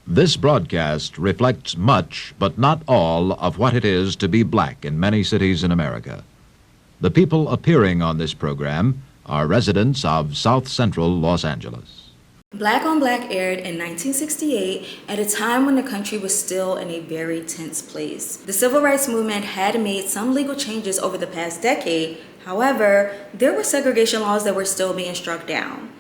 This broadcast reflects much, but not all, of what it is to be black in many cities in America. The people appearing on this program are residents of South Central Los Angeles. Black on Black aired in 1968 at a time when the country was still in a very tense place. The civil rights movement had made some legal changes over the past decade. However, there were segregation laws that were still being struck down.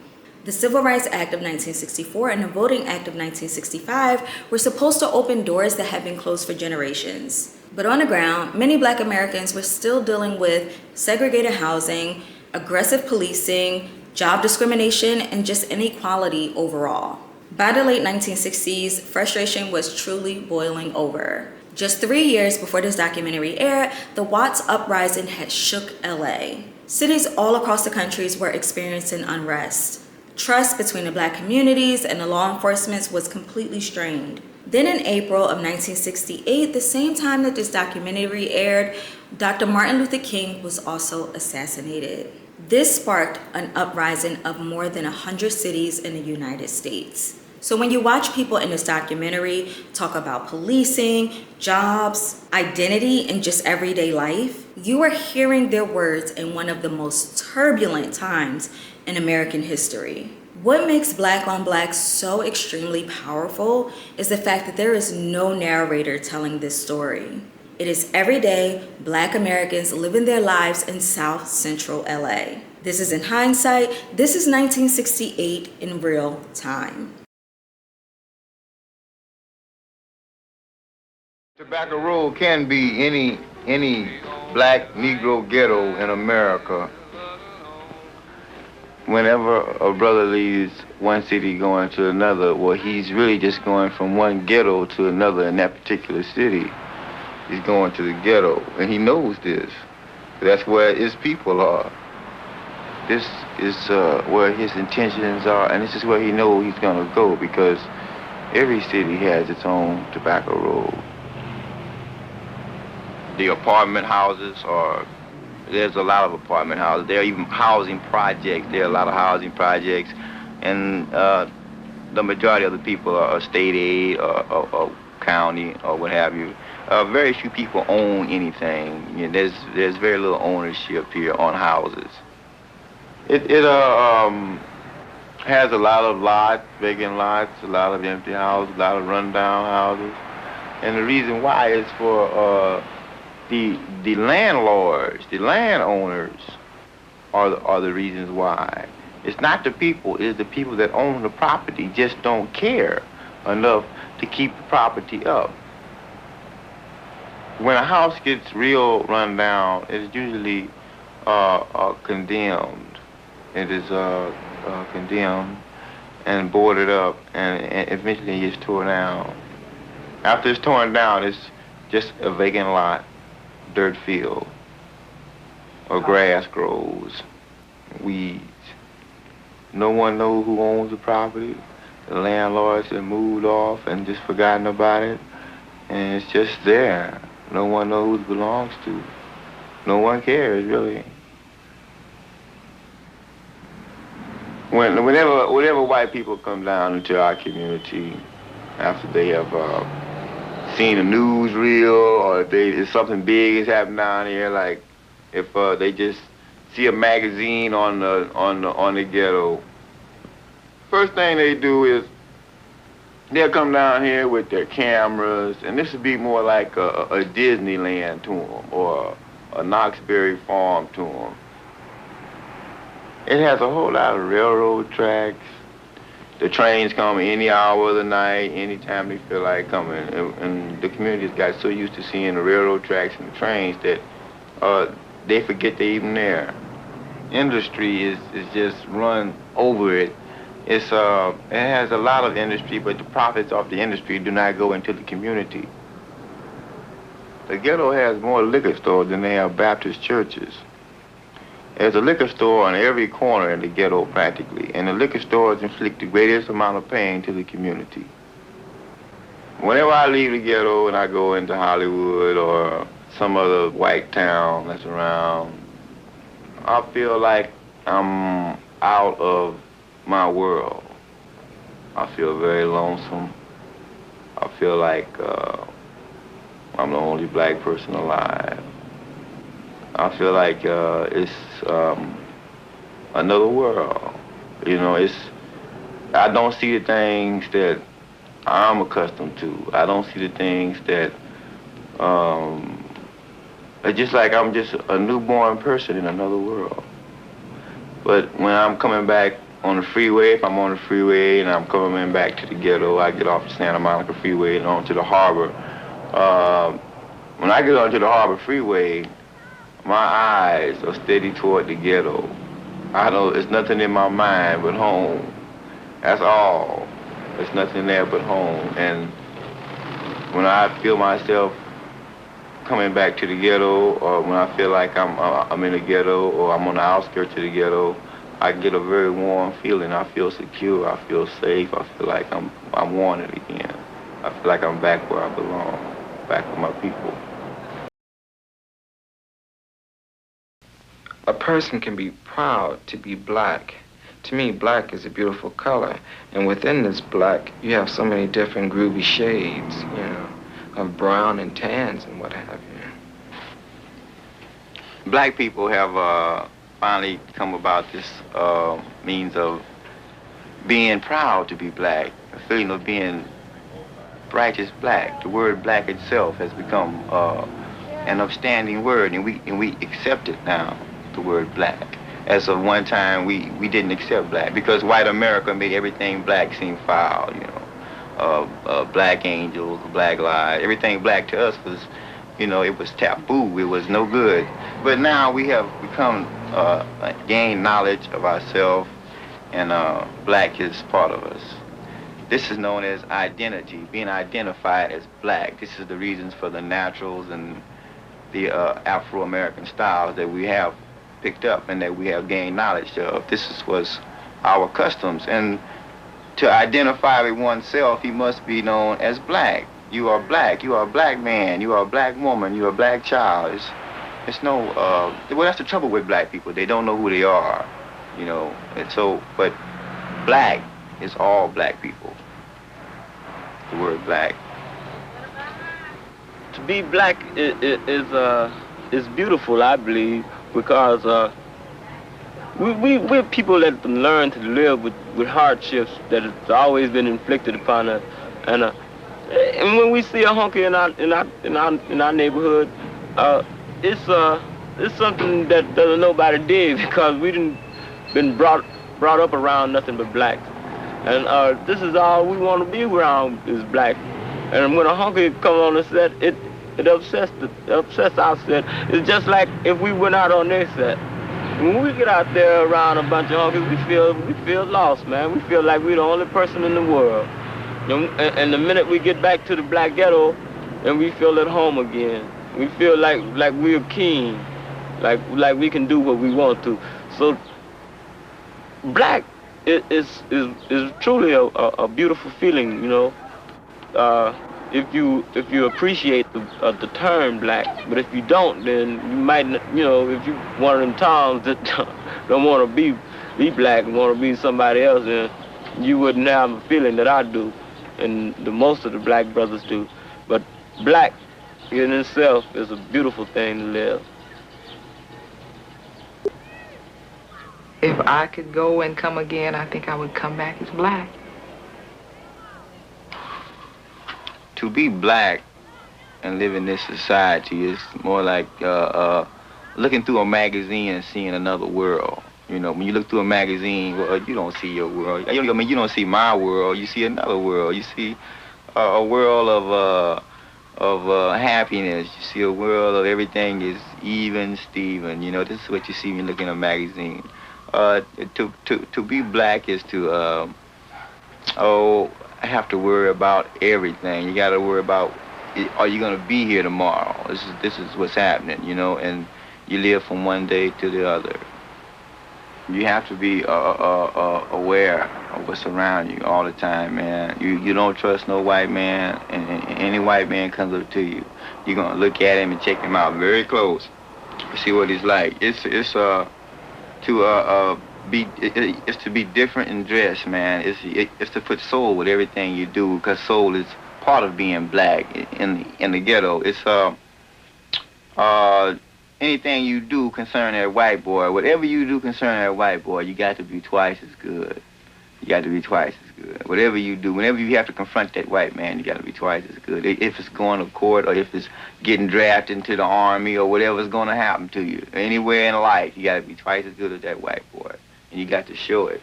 The Civil Rights Act of 1964 and the Voting Act of 1965 were supposed to open doors that had been closed for generations. But on the ground, many Black Americans were still dealing with segregated housing, aggressive policing, job discrimination, and just inequality overall. By the late 1960s, frustration was truly boiling over. Just 3 years before this documentary aired, the Watts uprising had shook LA. Cities all across the country were experiencing unrest. Trust between the Black communities and the law enforcement was completely strained. Then in April of 1968, the same time that this documentary aired, Dr. Martin Luther King was also assassinated. This sparked an uprising of more than 100 cities in the United States. So when you watch people in this documentary talk about policing, jobs, identity, and just everyday life, you are hearing their words in one of the most turbulent times in American history. What makes Black on Black so extremely powerful is the fact that there is no narrator telling this story. It is everyday Black Americans living their lives in South Central LA. This is in hindsight. This is 1968 in real time. Tobacco Road can be any Black Negro ghetto in America. Whenever a brother leaves one city going to another, well, he's really just going from one ghetto to another in that particular city. He's going to the ghetto, and he knows this. That's where his people are. This is where his intentions are, and this is where he knows he's gonna go, because every city has its own tobacco road. The apartment houses there's a lot of apartment houses. There are even housing projects. There are a lot of housing projects, and the majority of the people are state aid or county or what have you. Very few people own anything. You know, there's very little ownership here on houses. It has a lot of lots, vacant lots, a lot of empty houses, a lot of rundown houses, and the reason why is for the landlords, the landowners are the reasons why. It's not the people, it's the people that own the property just don't care enough to keep the property up. When a house gets real run down, it's usually condemned. It is condemned and boarded up, and eventually it's torn down. After it's torn down, it's just a vacant lot, dirt field, or grass grows, weeds. No one knows who owns the property. The landlords have moved off and just forgotten about it, and it's just there. No one knows who it belongs to. No one cares, really. Whenever white people come down into our community after they have seen a newsreel, or if something big is happening down here, like if they just see a magazine on the ghetto, first thing they do is they'll come down here with their cameras, and this would be more like a Disneyland to them, or a Knoxbury Farm to them. It has a whole lot of railroad tracks. The trains come any hour of the night, anytime they feel like coming. And the community's got so used to seeing the railroad tracks and the trains that they forget they're even there. Industry is just run over it. It has a lot of industry, but the profits of the industry do not go into the community. The ghetto has more liquor stores than they have Baptist churches. There's a liquor store on every corner in the ghetto practically, and the liquor stores inflict the greatest amount of pain to the community. Whenever I leave the ghetto and I go into Hollywood or some other white town that's around, I feel like I'm out of my world. I feel very lonesome. feel like I'm the only black person alive. I feel like it's another world. You know, I don't see the things that I'm accustomed to. I don't see the things that, it's just like I'm just a newborn person in another world. But when I'm coming back on the freeway, if I'm on the freeway and I'm coming back to the ghetto, I get off the Santa Monica Freeway and onto the harbor. When I get onto the harbor freeway, my eyes are steady toward the ghetto. There's nothing in my mind but home. That's all. There's nothing there but home. And when I feel myself coming back to the ghetto, or when I feel like I'm in the ghetto, or I'm on the outskirts of the ghetto, I get a very warm feeling. I feel secure. I feel safe. I feel like I'm wanted again. I feel like I'm back where I belong, back with my people. A person can be proud to be black. To me, black is a beautiful color. And within this black, you have so many different groovy shades, you know, of brown and tans and what have you. Black people have finally come about this means of being proud to be black, a feeling of being righteous black. The word black itself has become an upstanding word, and we accept it now, the word black. As of one time, we didn't accept black because white America made everything black seem foul, you know. Black angels, black lies, everything black to us was, you know, it was taboo, it was no good. But now we have become, gained knowledge of ourselves, and black is part of us. This is known as identity, being identified as black. This is the reasons for the naturals and the Afro-American styles that we have picked up and that we have gained knowledge of. Was our customs. And to identify with oneself, he must be known as black. You are black. You are a black man. You are a black woman. You are a black child. It's no, well, that's the trouble with black people. They don't know who they are, you know. And so, but black is all black people. The word black. To be black is beautiful, I believe, because we're people that learn to live with hardships that has always been inflicted upon us, and when we see a honky in our neighborhood, it's something that doesn't nobody dig because we didn't been brought up around nothing but blacks, and this is all we want to be around is black, and when a honky comes on the set, it upsets our set. It's just like if we went out on their set. When we get out there around a bunch of honkies, we feel lost, man. We feel like we're the only person in the world. And the minute we get back to the black ghetto, and we feel at home again. We feel like we're king, like we can do what we want to. So black is truly a beautiful feeling, you know. If you appreciate the term black, but if you don't, then you might, you know, if you one of them towns that don't want to be black and want to be somebody else, then you wouldn't have a feeling that I do, and the most of the black brothers do. But black in itself is a beautiful thing to live. If I could go and come again, I think I would come back as black. To be black and live in this society is more like looking through a magazine and seeing another world. You know, when you look through a magazine, well, you don't see your world. I mean, you don't see my world. You see another world. You see a world of happiness. You see a world of everything is even, Steven. You know, this is what you see when you look in a magazine. To be black is to I have to worry about everything. You got to worry about, are you going to be here tomorrow? This is what's happening, you know, and you live from one day to the other. You have to be aware of what's around you all the time, man. You don't trust no white man, and any white man comes up to you, you're going to look at him and check him out very close to see what he's like. It's to be different in dress, man. It's to put soul with everything you do, because soul is part of being black in the ghetto. It's anything you do concerning that white boy, whatever you do concerning that white boy, you got to be twice as good. You got to be twice as good. Whatever you do, whenever you have to confront that white man, you got to be twice as good. If it's going to court or if it's getting drafted into the army or whatever's going to happen to you, anywhere in life, you got to be twice as good as that white boy, and you got to show it.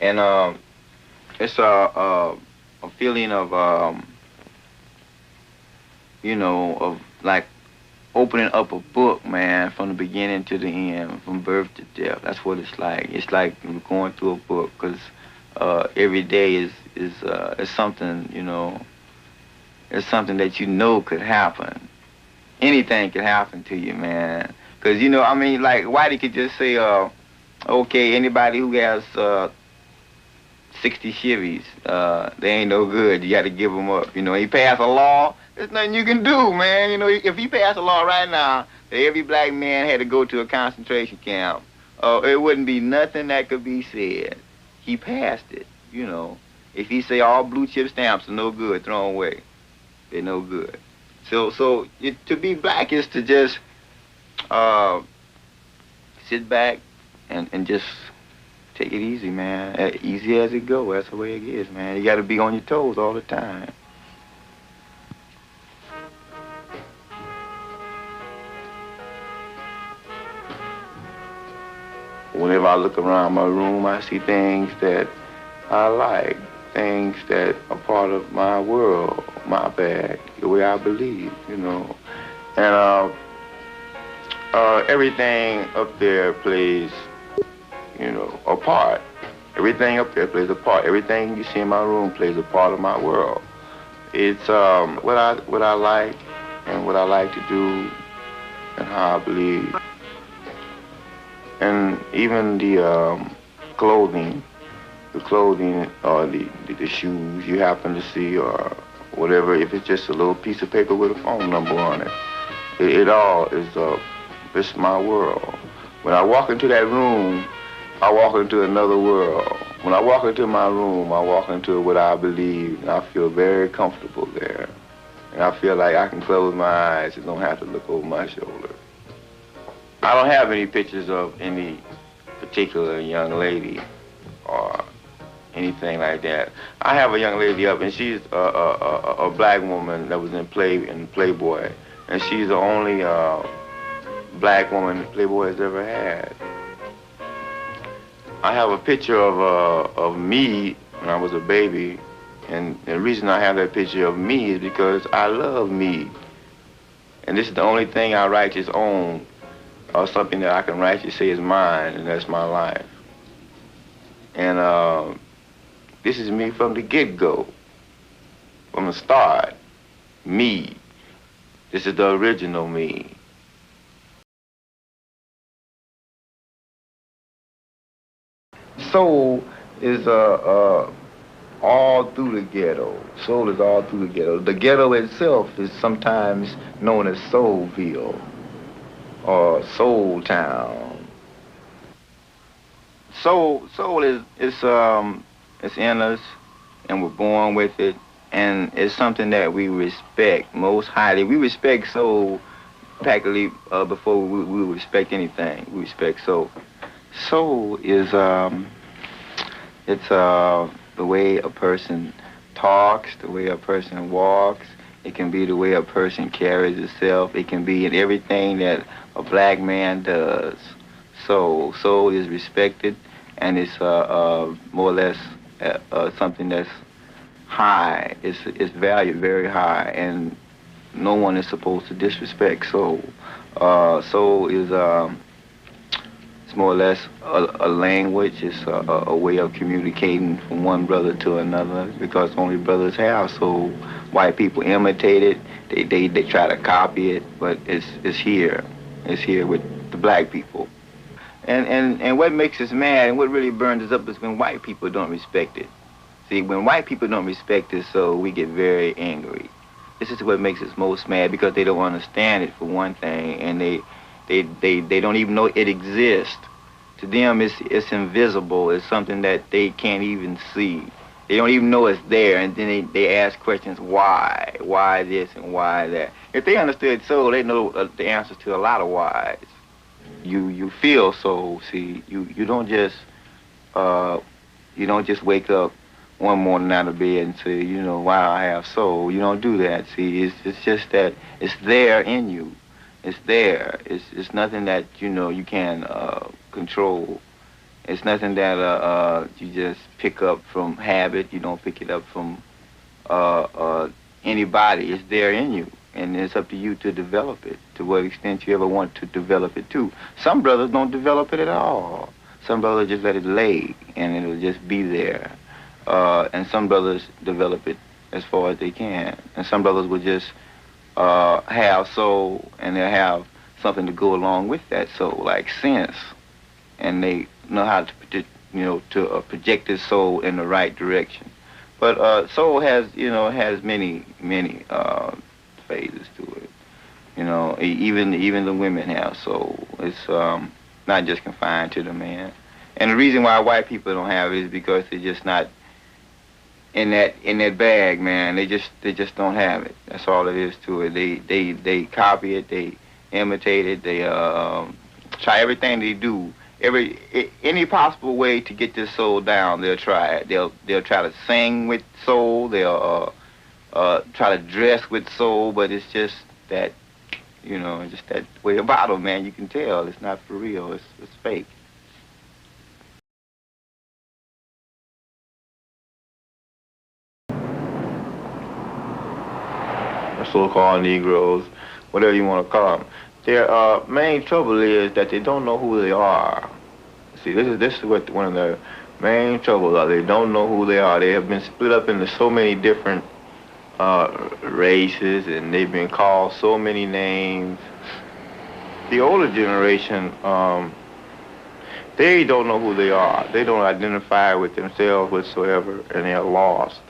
And it's a feeling of you know, of like opening up a book, man, from the beginning to the end, from birth to death. That's what it's like. It's like going through a book, because every day is something, you know, it's something that you know could happen. Anything could happen to you, man. Because, you know, I mean, like, Whitey could just say, okay, anybody who has 60 Chevys, they ain't no good. You got to give them up. You know, he passed a law. There's nothing you can do, man. You know, if he passed a law right now that every black man had to go to a concentration camp, it wouldn't be nothing that could be said. He passed it, you know. If he say all blue chip stamps are no good, throw them away. They're no good. So to be black is to just sit back and just take it easy, man. Easy as it go. That's the way it is, man. You got to be on your toes all the time. Whenever I look around my room, I see things that I like, things that are part of my world, my bag, the way I believe, you know. And everything up there plays, you know, a part. Everything up there plays a part. Everything you see in my room plays a part of my world. It's what I like and what I like to do and how I believe. And even the clothing or the shoes you happen to see or whatever, if it's just a little piece of paper with a phone number on it, it all is, it's my world. When I walk into that room, I walk into another world. When I walk into my room, I walk into what I believe, and I feel very comfortable there. And I feel like I can close my eyes and don't have to look over my shoulder. I don't have any pictures of any particular young lady or anything like that. I have a young lady up, and she's a black woman that was in Playboy, and she's the only black woman Playboy has ever had. I have a picture of me when I was a baby, and the reason I have that picture of me is because I love me, and this is the only thing I righteous own, or something that I can rightly say is mine, and that's my life. And this is me from the get-go, from the start, me. This is the original me. Soul is all through the ghetto. Soul is all through the ghetto. The ghetto itself is sometimes known as Soulville or Soul Town. Soul is it's in us, and we're born with it, and it's something that we respect most highly. We respect soul practically before we respect anything. We respect soul. Soul is it's the way a person talks, the way a person walks. It can be the way a person carries himself. It can be in everything that a black man does. Soul is respected, and it's more or less something that's high. It's valued very high, and no one is supposed to disrespect soul. Soul is it's more or less a language. It's a way of communicating from one brother to another, because only brothers have soul. White people imitate it. They try to copy it, but it's here. It's here with the black people. And what makes us mad and what really burns us up is when white people don't respect it. See, when white people don't respect it, so we get very angry. This is what makes us most mad, because they don't understand it, for one thing, and they don't even know it exists. To them, it's invisible. It's something that they can't even see. They don't even know it's there, and then they ask questions, why this and why that. If they understood soul, they know the answers to a lot of whys. You feel soul. See, you don't just wake up one morning out of bed and say, you know, wow, I have soul. You don't do that. See, it's just that it's there in you. It's there. It's nothing that, you know, you can control. It's nothing that you just pick up from habit. You don't pick it up from anybody. It's there in you, and it's up to you to develop it to what extent you ever want to develop it to. Some brothers don't develop it at all. Some brothers just let it lay, and it'll just be there. And some brothers develop it as far as they can. And some brothers will just have soul, and they'll have something to go along with that soul, like sense. And they know how to project his soul in the right direction. But soul has many phases to it. You know, even the women have soul. It's not just confined to the man. And the reason why white people don't have it is because they're just not in that bag, man. They just don't have it. That's all it is to it. They copy it. They imitate it. They try everything they do. Any possible way to get this soul down, they'll try it. They'll try to sing with soul. They'll try to dress with soul. But it's just that, you know, just that way about them, man. You can tell it's not for real. It's fake. So-called Negroes, whatever you want to call them. Their main trouble is that they don't know who they are. See, this is what one of the main troubles are. They don't know who they are. They have been split up into so many different races, and they've been called so many names. The older generation, they don't know who they are. They don't identify with themselves whatsoever, and they're lost.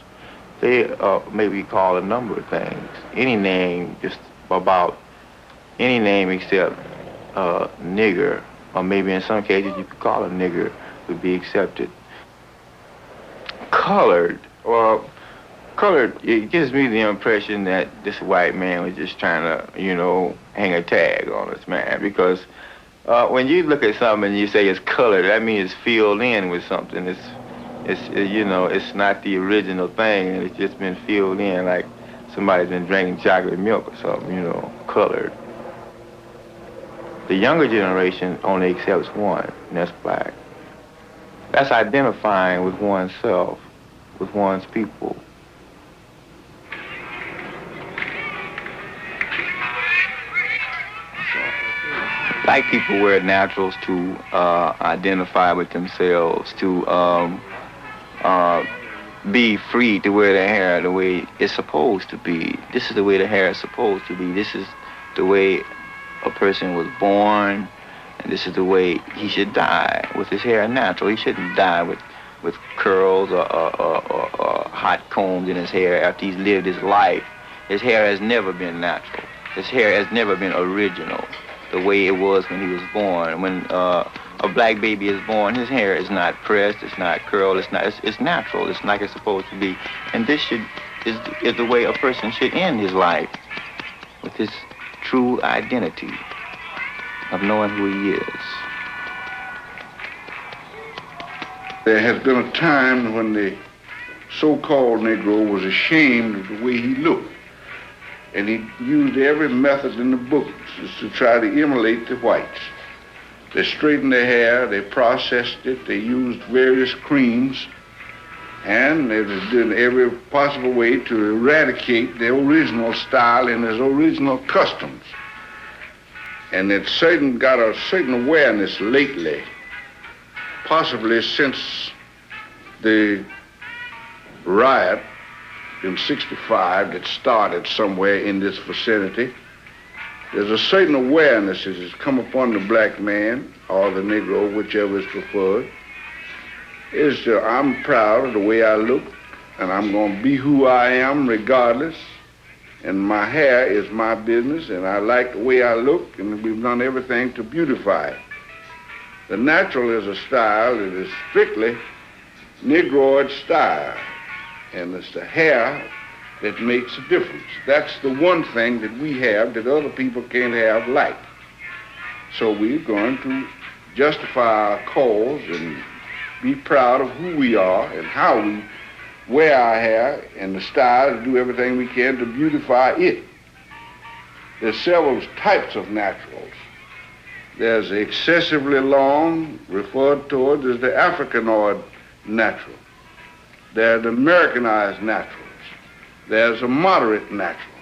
They may be called a number of things. Any name, just about any name except nigger, or maybe in some cases you could call a nigger, would be accepted. Colored, well, colored, it gives me the impression that this white man was just trying to, you know, hang a tag on us, man, because when you look at something and you say it's colored, that means it's filled in with something. It's you know, it's not the original thing, and it's just been filled in like somebody's been drinking chocolate milk or something, you know, colored. The younger generation only accepts one, and that's black. That's identifying with oneself, with one's people. Black people wear naturals to identify with themselves, to be free to wear their hair the way it's supposed to be. This is the way the hair is supposed to be. This is the way a person was born, and this is the way he should die, with his hair natural. He shouldn't die with curls or hot combs in his hair after he's lived his life. His hair has never been natural. His hair has never been original, the way it was when he was born. When a black baby is born, his hair is not pressed, it's not curled, it's natural, it's like it's supposed to be. And this is the way a person should end his life, with his true identity of knowing who he is. There has been a time when the so-called Negro was ashamed of the way he looked, and he used every method in the books to try to emulate the whites. They straightened their hair, they processed it, they used various creams, and they did every possible way to eradicate the original style and his original customs. And it got a certain awareness lately, possibly since the riot in '65 that started somewhere in this vicinity. There's a certain awareness that has come upon the black man, or the Negro, whichever is preferred. I'm proud of the way I look, and I'm going to be who I am regardless. And my hair is my business, and I like the way I look, and we've done everything to beautify it. The natural is a style that is strictly Negroid style. And it's the hair that makes a difference. That's the one thing that we have that other people can't have like. So we're going to justify our cause and be proud of who we are and how we wear our hair and the style to do everything we can to beautify it. There's several types of naturals. There's excessively long, referred to as the Africanoid natural. There's the Americanized naturals. There's a moderate natural.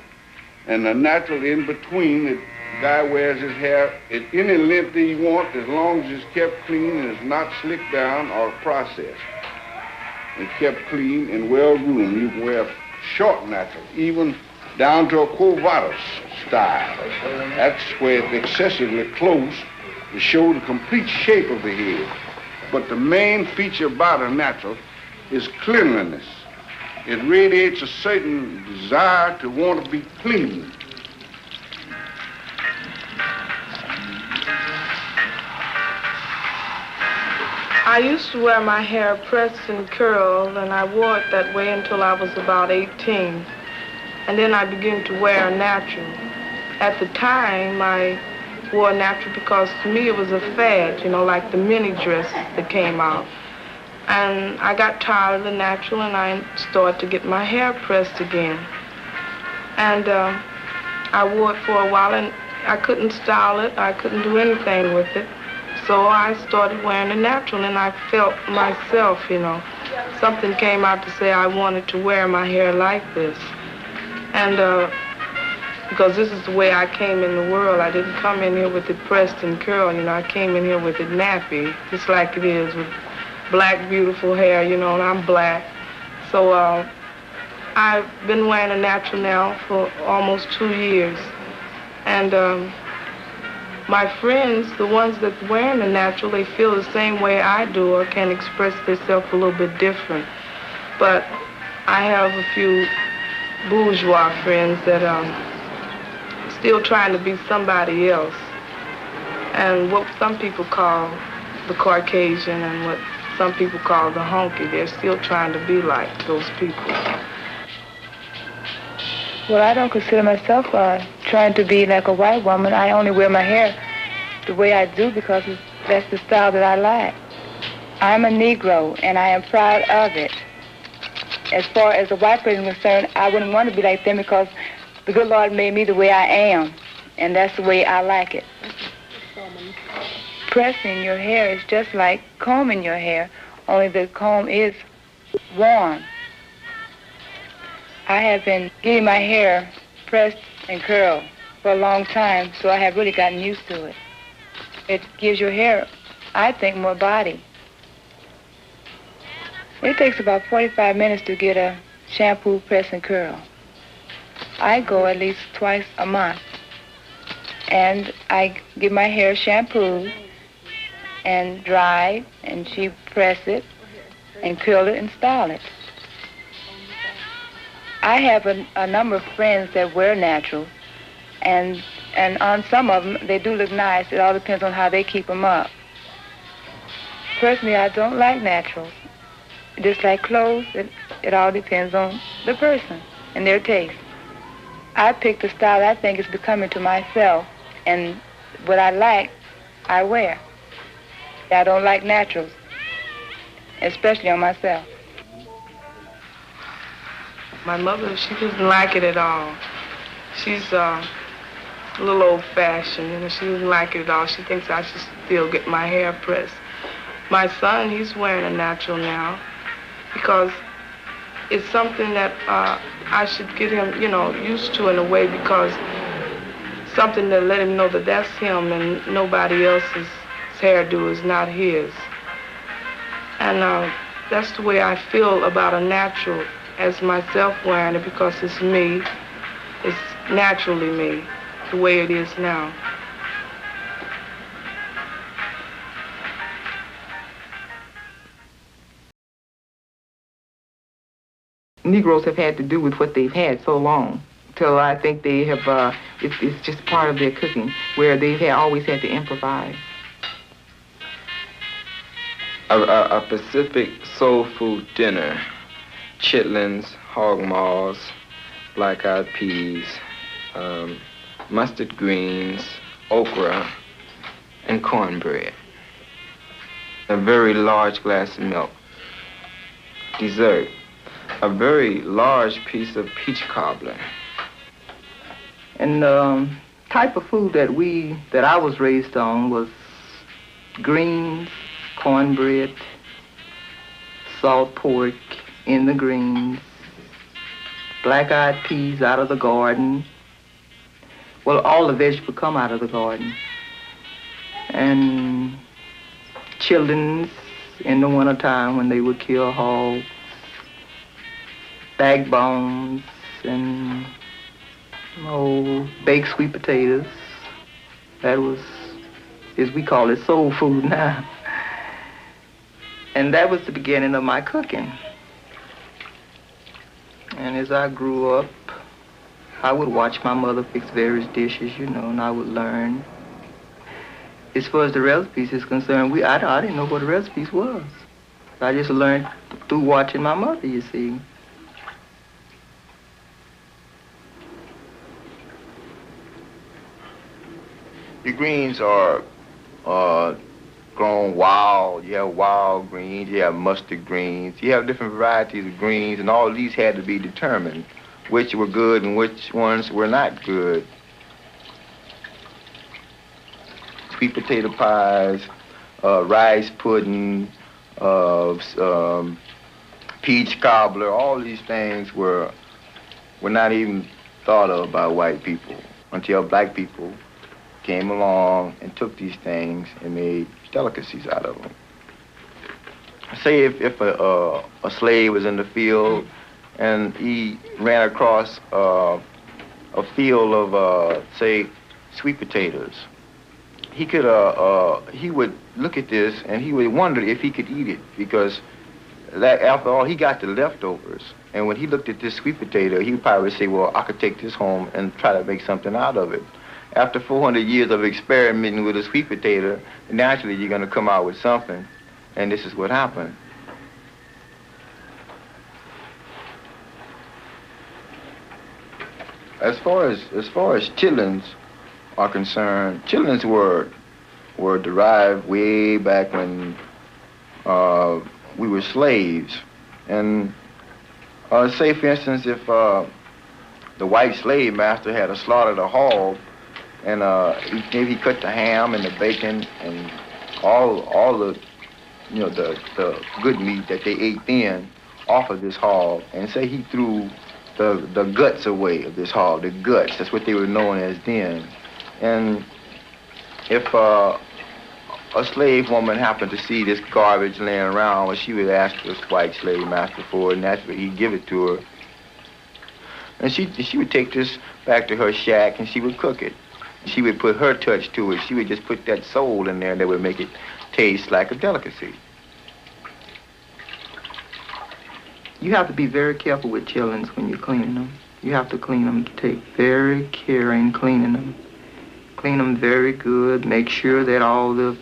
And the natural in between, the guy wears his hair at any length that he wants as long as it's kept clean and it's not slicked down or processed. And kept clean and well-groomed. You can wear short natural, even down to a Quo Vadis style. That's where it's excessively close to show the complete shape of the head. But the main feature about a natural is cleanliness. It radiates a certain desire to want to be clean. I used to wear my hair pressed and curled, and I wore it that way until I was about 18. And then I began to wear a natural. At the time, I wore a natural because to me it was a fad, you know, like the mini dress that came out. And I got tired of the natural and I started to get my hair pressed again. And I wore it for a while and I couldn't style it, I couldn't do anything with it. So I started wearing a natural and I felt myself, you know. Something came out to say I wanted to wear my hair like this. And because this is the way I came in the world. I didn't come in here with it pressed and curled, you know. I came in here with it nappy, just like it is with black, beautiful hair, you know, and I'm black. So I've been wearing a natural now for almost 2 years. And my friends, the ones that wear the natural, they feel the same way I do or can express themselves a little bit different. But I have a few bourgeois friends that are still trying to be somebody else. And what some people call the Caucasian and what some people call the honky, they're still trying to be like those people. Well, I don't consider myself trying to be like a white woman. I only wear my hair the way I do because that's the style that I like. I'm a Negro, and I am proud of it. As far as a white person is concerned, I wouldn't want to be like them because the good Lord made me the way I am, and that's the way I like it. Pressing your hair is just like combing your hair, only the comb is warm. I have been getting my hair pressed and curled for a long time, so I have really gotten used to it. It gives your hair, I think, more body. It takes about 45 minutes to get a shampoo, press, and curl. I go at least twice a month, and I get my hair shampooed and dried, and she press it and curl it and style it. I have a number of friends that wear naturals, and on some of them, they do look nice. It all depends on how they keep them up. Personally, I don't like naturals. Just like clothes, it all depends on the person and their taste. I pick the style I think is becoming to myself, and what I like, I wear. I don't like naturals, especially on myself. My mother, she doesn't like it at all. She's a little old-fashioned, you know, she doesn't like it at all. She thinks I should still get my hair pressed. My son, he's wearing a natural now because it's something that I should get him, you know, used to in a way, because something to let him know that that's him and nobody else's hairdo is not his. And that's the way I feel about a natural as myself wearing it, because it's me. It's naturally me, the way it is now. Negroes have had to do with what they've had so long, till I think they have, it's just part of their cooking, where they've always had to improvise. A Pacific soul food dinner chitlins, hog maws, black-eyed peas, mustard greens, okra, and cornbread. A very large glass of milk. Dessert, a very large piece of peach cobbler. And the type of food that I was raised on was greens, cornbread, salt pork in the greens, black-eyed peas out of the garden. Well, all the vegetables come out of the garden. And children's in the wintertime when they would kill hogs, backbones, and baked sweet potatoes. That was, as we call it, soul food now. And that was the beginning of my cooking. And as I grew up, I would watch my mother fix various dishes, you know, and I would learn. As far as the recipes is concerned, I didn't know what the recipes was. I just learned through watching my mother, you see. The greens are grown wild. You have wild greens, you have mustard greens, you have different varieties of greens, and all of these had to be determined which were good and which ones were not good. Sweet potato pies, rice pudding, peach cobbler, all these things were not even thought of by white people until black people came along and took these things and made delicacies out of them. Say if a slave was in the field and he ran across a field of, say, sweet potatoes, he would look at this and he would wonder if he could eat it, because after all, he got the leftovers. And when he looked at this sweet potato, he would probably say, well, I could take this home and try to make something out of it. After 400 years of experimenting with a sweet potato, naturally you're going to come out with something. And this is what happened. As far as chitlins are concerned, chitlins were derived way back when we were slaves. And say, for instance, if the white slave master had slaughtered a hog, and maybe he cut the ham and the bacon and all the, you know, the good meat that they ate then off of this hog, and say he threw the guts away of this hog, the guts, that's what they were known as then. And if a slave woman happened to see this garbage laying around, well, she would ask this white slave master for it, and that's what he'd give it to her. And she would take this back to her shack and she would cook it. She would put her touch to it. She would just put that soul in there that would make it taste like a delicacy. You have to be very careful with chillins when you're cleaning them. You have to clean them, take very care in cleaning them. Clean them very good. Make sure that all the,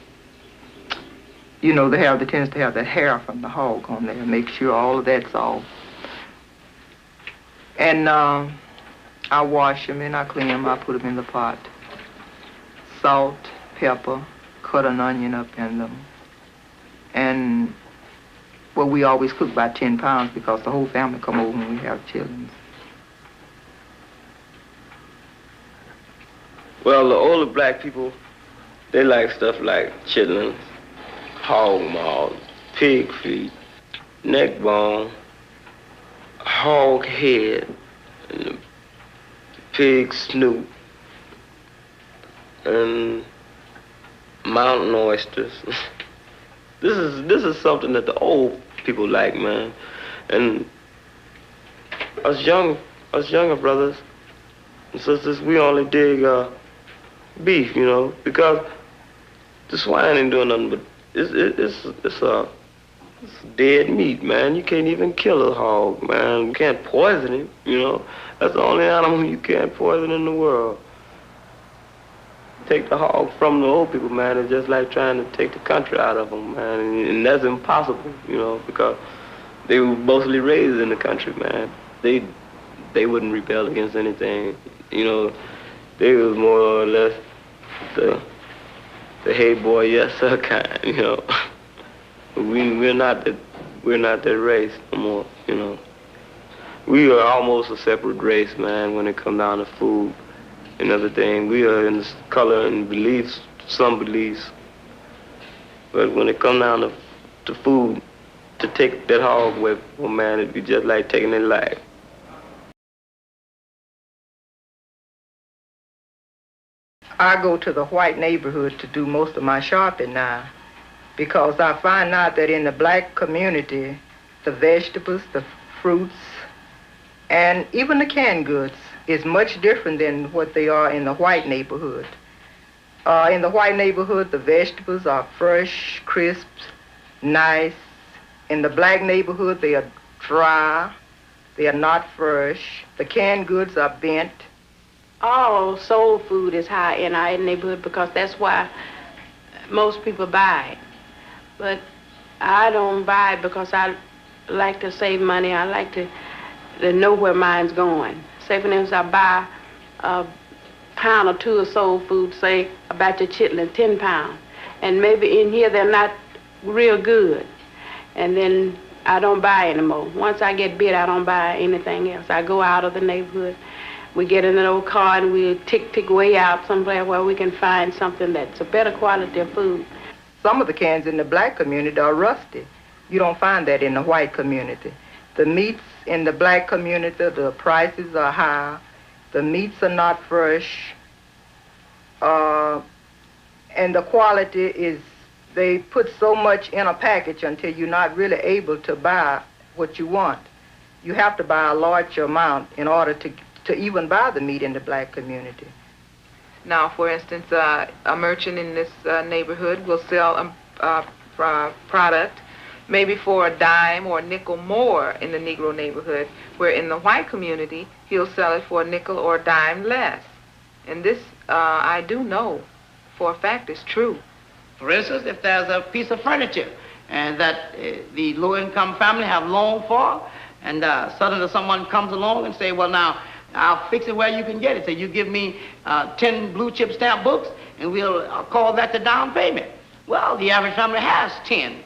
you know, they have the tendency to have the hair from the hog on there. Make sure all of that's off. And I wash them and I clean them. I put them in the pot. Salt, pepper, cut an onion up in them. And, well, we always cook about 10 pounds because the whole family come over when we have children. Well, the older black people, they like stuff like chitlins, hog maws, pig feet, neck bone, hog head, and the pig snoot, and mountain oysters. This is something that the old people like, man. And us younger brothers and sisters, we only dig beef, you know, because the swine ain't doing nothing but it's dead meat, man. You can't even kill a hog, man. You can't poison him, you know. That's the only animal you can't poison in the world. Take the hog from the old people, man. It's just like trying to take the country out of them, man. And that's impossible, you know, because they were mostly raised in the country, man. They wouldn't rebel against anything, you know. They was more or less the hey boy, yes sir kind, you know. We're not that race no more, you know. We are almost a separate race, man, when it comes down to food and everything. We are in this color and beliefs, some beliefs. But when it comes down to food, to take that hog away from a man, it'd be just like taking their life. I go to the white neighborhood to do most of my shopping now, because I find out that in the black community, the vegetables, the fruits, and even the canned goods is much different than what they are in the white neighborhood. In the white neighborhood, the vegetables are fresh, crisp, nice. In the black neighborhood, they are dry, they are not fresh. The canned goods are bent. All soul food is high in our neighborhood because that's why most people buy it. But I don't buy it because I like to save money. I like to know where mine's going. Say, for instance, I buy a pound or two of soul food, say a batch of chitlins, 10 pounds. And maybe in here they're not real good. And then I don't buy anymore. Once I get bit, I don't buy anything else. I go out of the neighborhood. We get in an old car and we tick way out somewhere where we can find something that's a better quality of food. Some of the cans in the black community are rusty. You don't find that in the white community. The meats in the black community, the prices are high. The meats are not fresh. And the quality is, they put so much in a package until you're not really able to buy what you want. You have to buy a large amount in order to even buy the meat in the black community. Now, for instance, a merchant in this neighborhood will sell a product maybe for a dime or a nickel more in the Negro neighborhood, where in the white community, he'll sell it for a nickel or a dime less. And this, I do know for a fact, is true. For instance, if there's a piece of furniture and that the low-income family have loaned for, and suddenly someone comes along and say, well, now, I'll fix it where you can get it. So you give me 10 blue chip stamp books, and we'll call that the down payment. Well, the average family has 10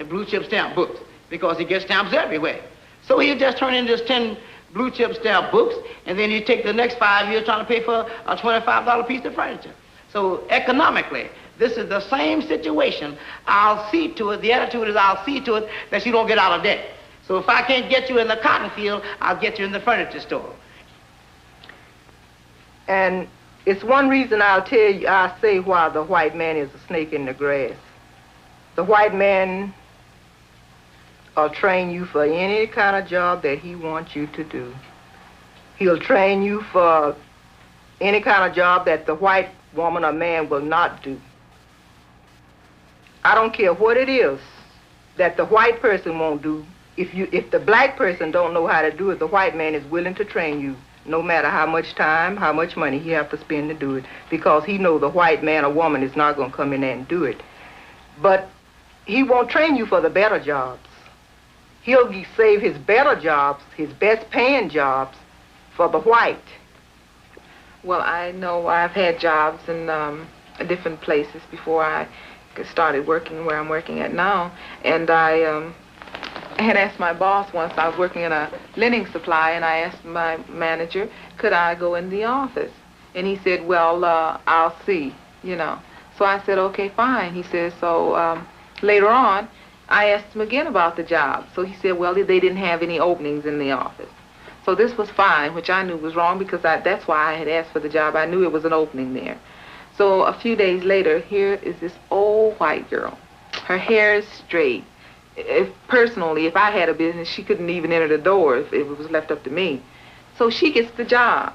blue chip stamp books because he gets stamps everywhere. So he'll just turn in this 10 blue chip stamp books, and then you take the next 5 years trying to pay for a $25 piece of furniture. So economically, this is the same situation. I'll see to it, the attitude is I'll see to it that you don't get out of debt. So if I can't get you in the cotton field, I'll get you in the furniture store. And it's one reason I'll say why the white man is a snake in the grass. The white man will train you for any kind of job that he wants you to do. He'll train you for any kind of job that the white woman or man will not do. I don't care what it is that the white person won't do. If the black person don't know how to do it, the white man is willing to train you, no matter how much time, how much money he have to spend to do it, because he know the white man or woman is not going to come in there and do it. But he won't train you for the better jobs. He'll save his better jobs, his best paying jobs, for the white. Well, I know I've had jobs in different places before I started working where I'm working at now, and I had asked my boss once. I was working in a lending supply, and I asked my manager, could I go in the office? And he said, well, I'll see, you know. So I said, okay, fine. He said, so later on, I asked him again about the job. So he said, well, they didn't have any openings in the office. So this was fine, which I knew was wrong because that's why I had asked for the job. I knew it was an opening there. So a few days later, here is this old white girl. Her hair is straight. Personally, if I had a business, she couldn't even enter the door if it was left up to me. So she gets the job.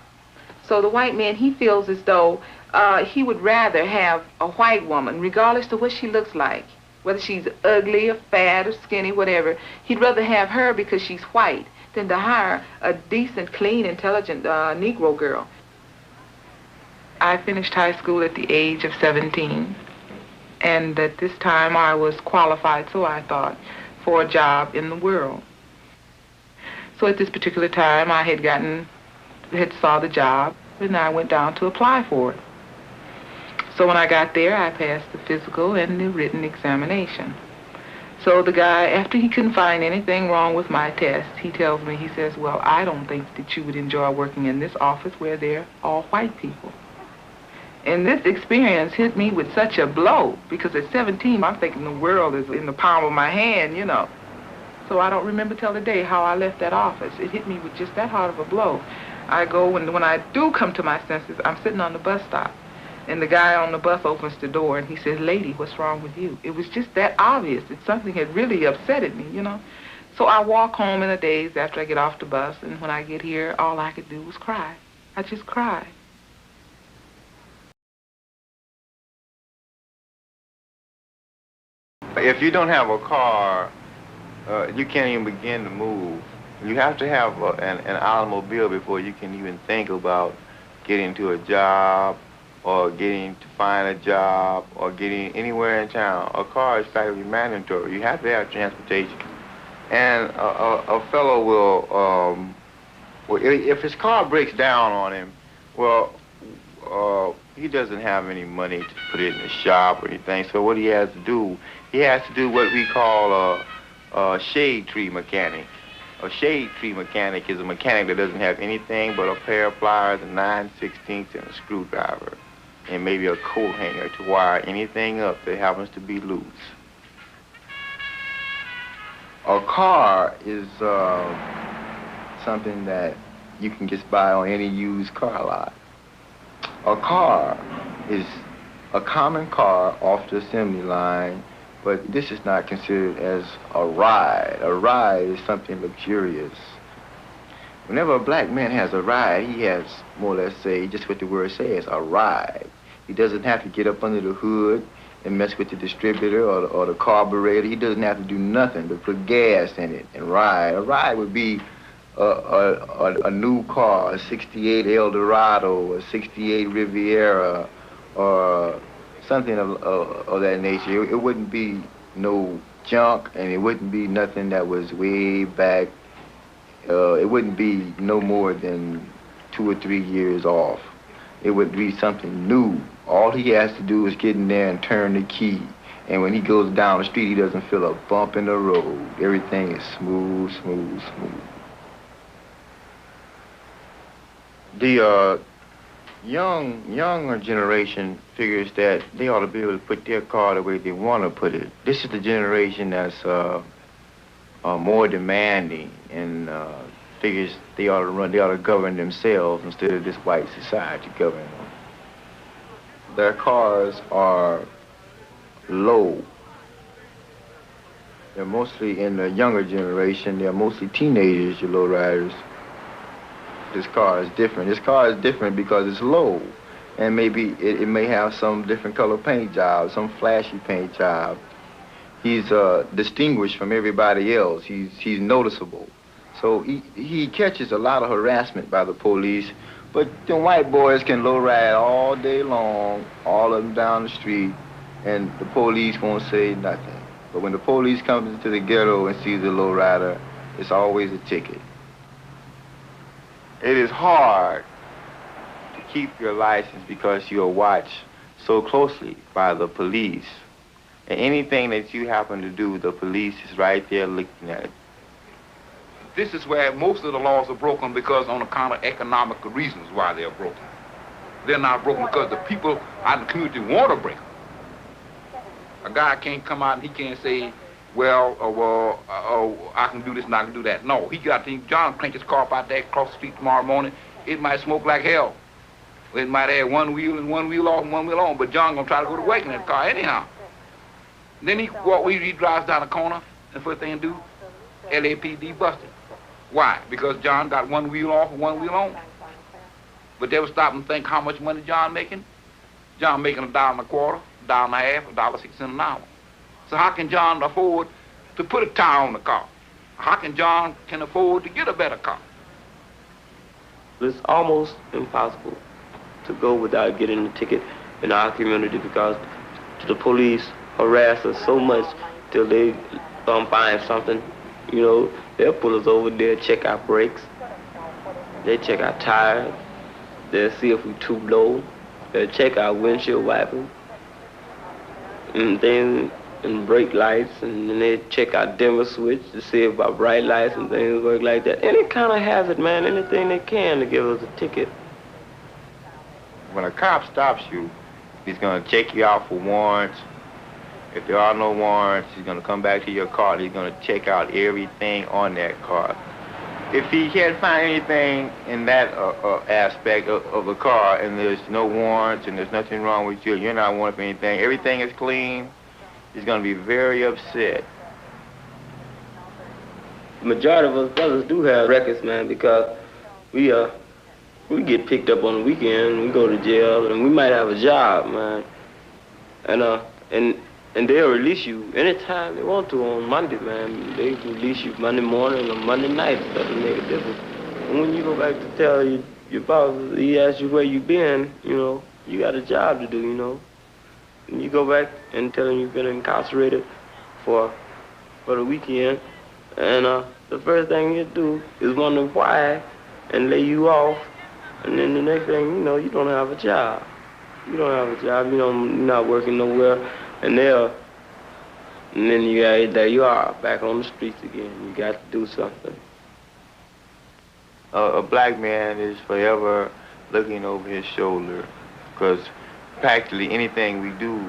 So the white man, he feels as though he would rather have a white woman, regardless of what she looks like, whether she's ugly or fat or skinny, whatever. He'd rather have her because she's white than to hire a decent, clean, intelligent Negro girl. I finished high school at the age of 17. And at this time, I was qualified, so I thought, for a job in the world. So at this particular time, I had saw the job, and I went down to apply for it. So when I got there, I passed the physical and the written examination. So the guy, after he couldn't find anything wrong with my test, he tells me, he says, well, I don't think that you would enjoy working in this office where they're all white people. And this experience hit me with such a blow, because at 17, I'm thinking the world is in the palm of my hand, you know. So I don't remember till the day how I left that office. It hit me with just that hard of a blow. I go, and when I do come to my senses, I'm sitting on the bus stop. And the guy on the bus opens the door, and he says, lady, what's wrong with you? It was just that obvious that something had really upsetted me, you know. So I walk home in a daze after I get off the bus, and when I get here, all I could do was cry. I just cried. If you don't have a car, you can't even begin to move. You have to have an automobile before you can even think about getting to a job, or getting to find a job, or getting anywhere in town. A car is practically mandatory. You have to have transportation. And a fellow will, if his car breaks down on him, well, he doesn't have any money to put it in the shop or anything. So what he has to do what we call a shade tree mechanic. A shade tree mechanic is a mechanic that doesn't have anything but a pair of pliers, a 9/16 and a screwdriver, and maybe a coat hanger to wire anything up that happens to be loose. A car is something that you can just buy on any used car lot. A car is a common car off the assembly line, but this is not considered as a ride. A ride is something luxurious. Whenever a black man has a ride, he has, more or less, say, just what the word says, a ride. He doesn't have to get up under the hood and mess with the distributor or the carburetor. He doesn't have to do nothing but put gas in it and ride. A ride would be a new car, a 68 Eldorado, a 68 Riviera, or something of that nature. It wouldn't be no junk, and it wouldn't be nothing that was way back. It wouldn't be no more than 2 or 3 years off. It would be something new. All he has to do is get in there and turn the key. And when he goes down the street, he doesn't feel a bump in the road. Everything is smooth, smooth, smooth. The younger generation figures that they ought to be able to put their car the way they want to put it. This is the generation that's more demanding, and figures they ought to govern themselves instead of this white society governing them. Their cars are low. They're mostly, in the younger generation, they're mostly teenagers, your low riders. This car is different. This car is different because it's low. And maybe it may have some different color paint job, some flashy paint job. He's distinguished from everybody else. He's noticeable. So he catches a lot of harassment by the police, but the white boys can low ride all day long, all of them down the street, and the police won't say nothing. But when the police comes into the ghetto and sees the low rider, it's always a ticket. It is hard to keep your license because you're watched so closely by the police. And anything that you happen to do, the police is right there looking at it. This is where most of the laws are broken, because on account of economic reasons why they're broken. They're not broken because the people out in the community want to break them. A guy can't come out and he can't say, I can do this and I can do that. No, he got to, John crank his car up out there across the street tomorrow morning, it might smoke like hell. It might have one wheel and one wheel off and one wheel on, but John gonna try to go to work in that car anyhow. Then he drives down the corner, and first thing he do, LAPD busted. Why? Because John got one wheel off and one wheel on. But they would stop and think how much money John making. John making $1.25, $1.50, $1.60 an hour. So how can John afford to put a tire on the car? How can John afford to get a better car? It's almost impossible to go without getting a ticket in our community, because the police harass us so much till they find something, They'll pull us over there, check our brakes. They check our tires. They'll see if we're too low. They'll check our windshield wipers and things, and brake lights, and then they check our dimmer switch to see if our bright lights and things work like that. Any kind of hazard, man, anything they can to give us a ticket. When a cop stops you, he's going to check you out for warrants. If there are no warrants, he's going to come back to your car. He's going to check out everything on that car. If he can't find anything in that aspect of the car, and there's no warrants and there's nothing wrong with you, you're not wanted for anything, everything is clean, he's going to be very upset. The majority of us brothers do have records, man, because we get picked up on the weekend, we go to jail, and we might have a job, man. And they'll release you anytime they want to on Monday, man. They release you Monday morning or Monday night. It doesn't make a difference. And when you go back to tell your boss, he asks you where you been, you know, you got a job to do, you know. And you go back and tell him you've been incarcerated for the weekend, and the first thing you do is wonder why and lay you off, and then the next thing you know, you don't have a job. You don't have a job, you're not working nowhere. And then there you are, back on the streets again. You got to do something. A black man is forever looking over his shoulder, because practically anything we do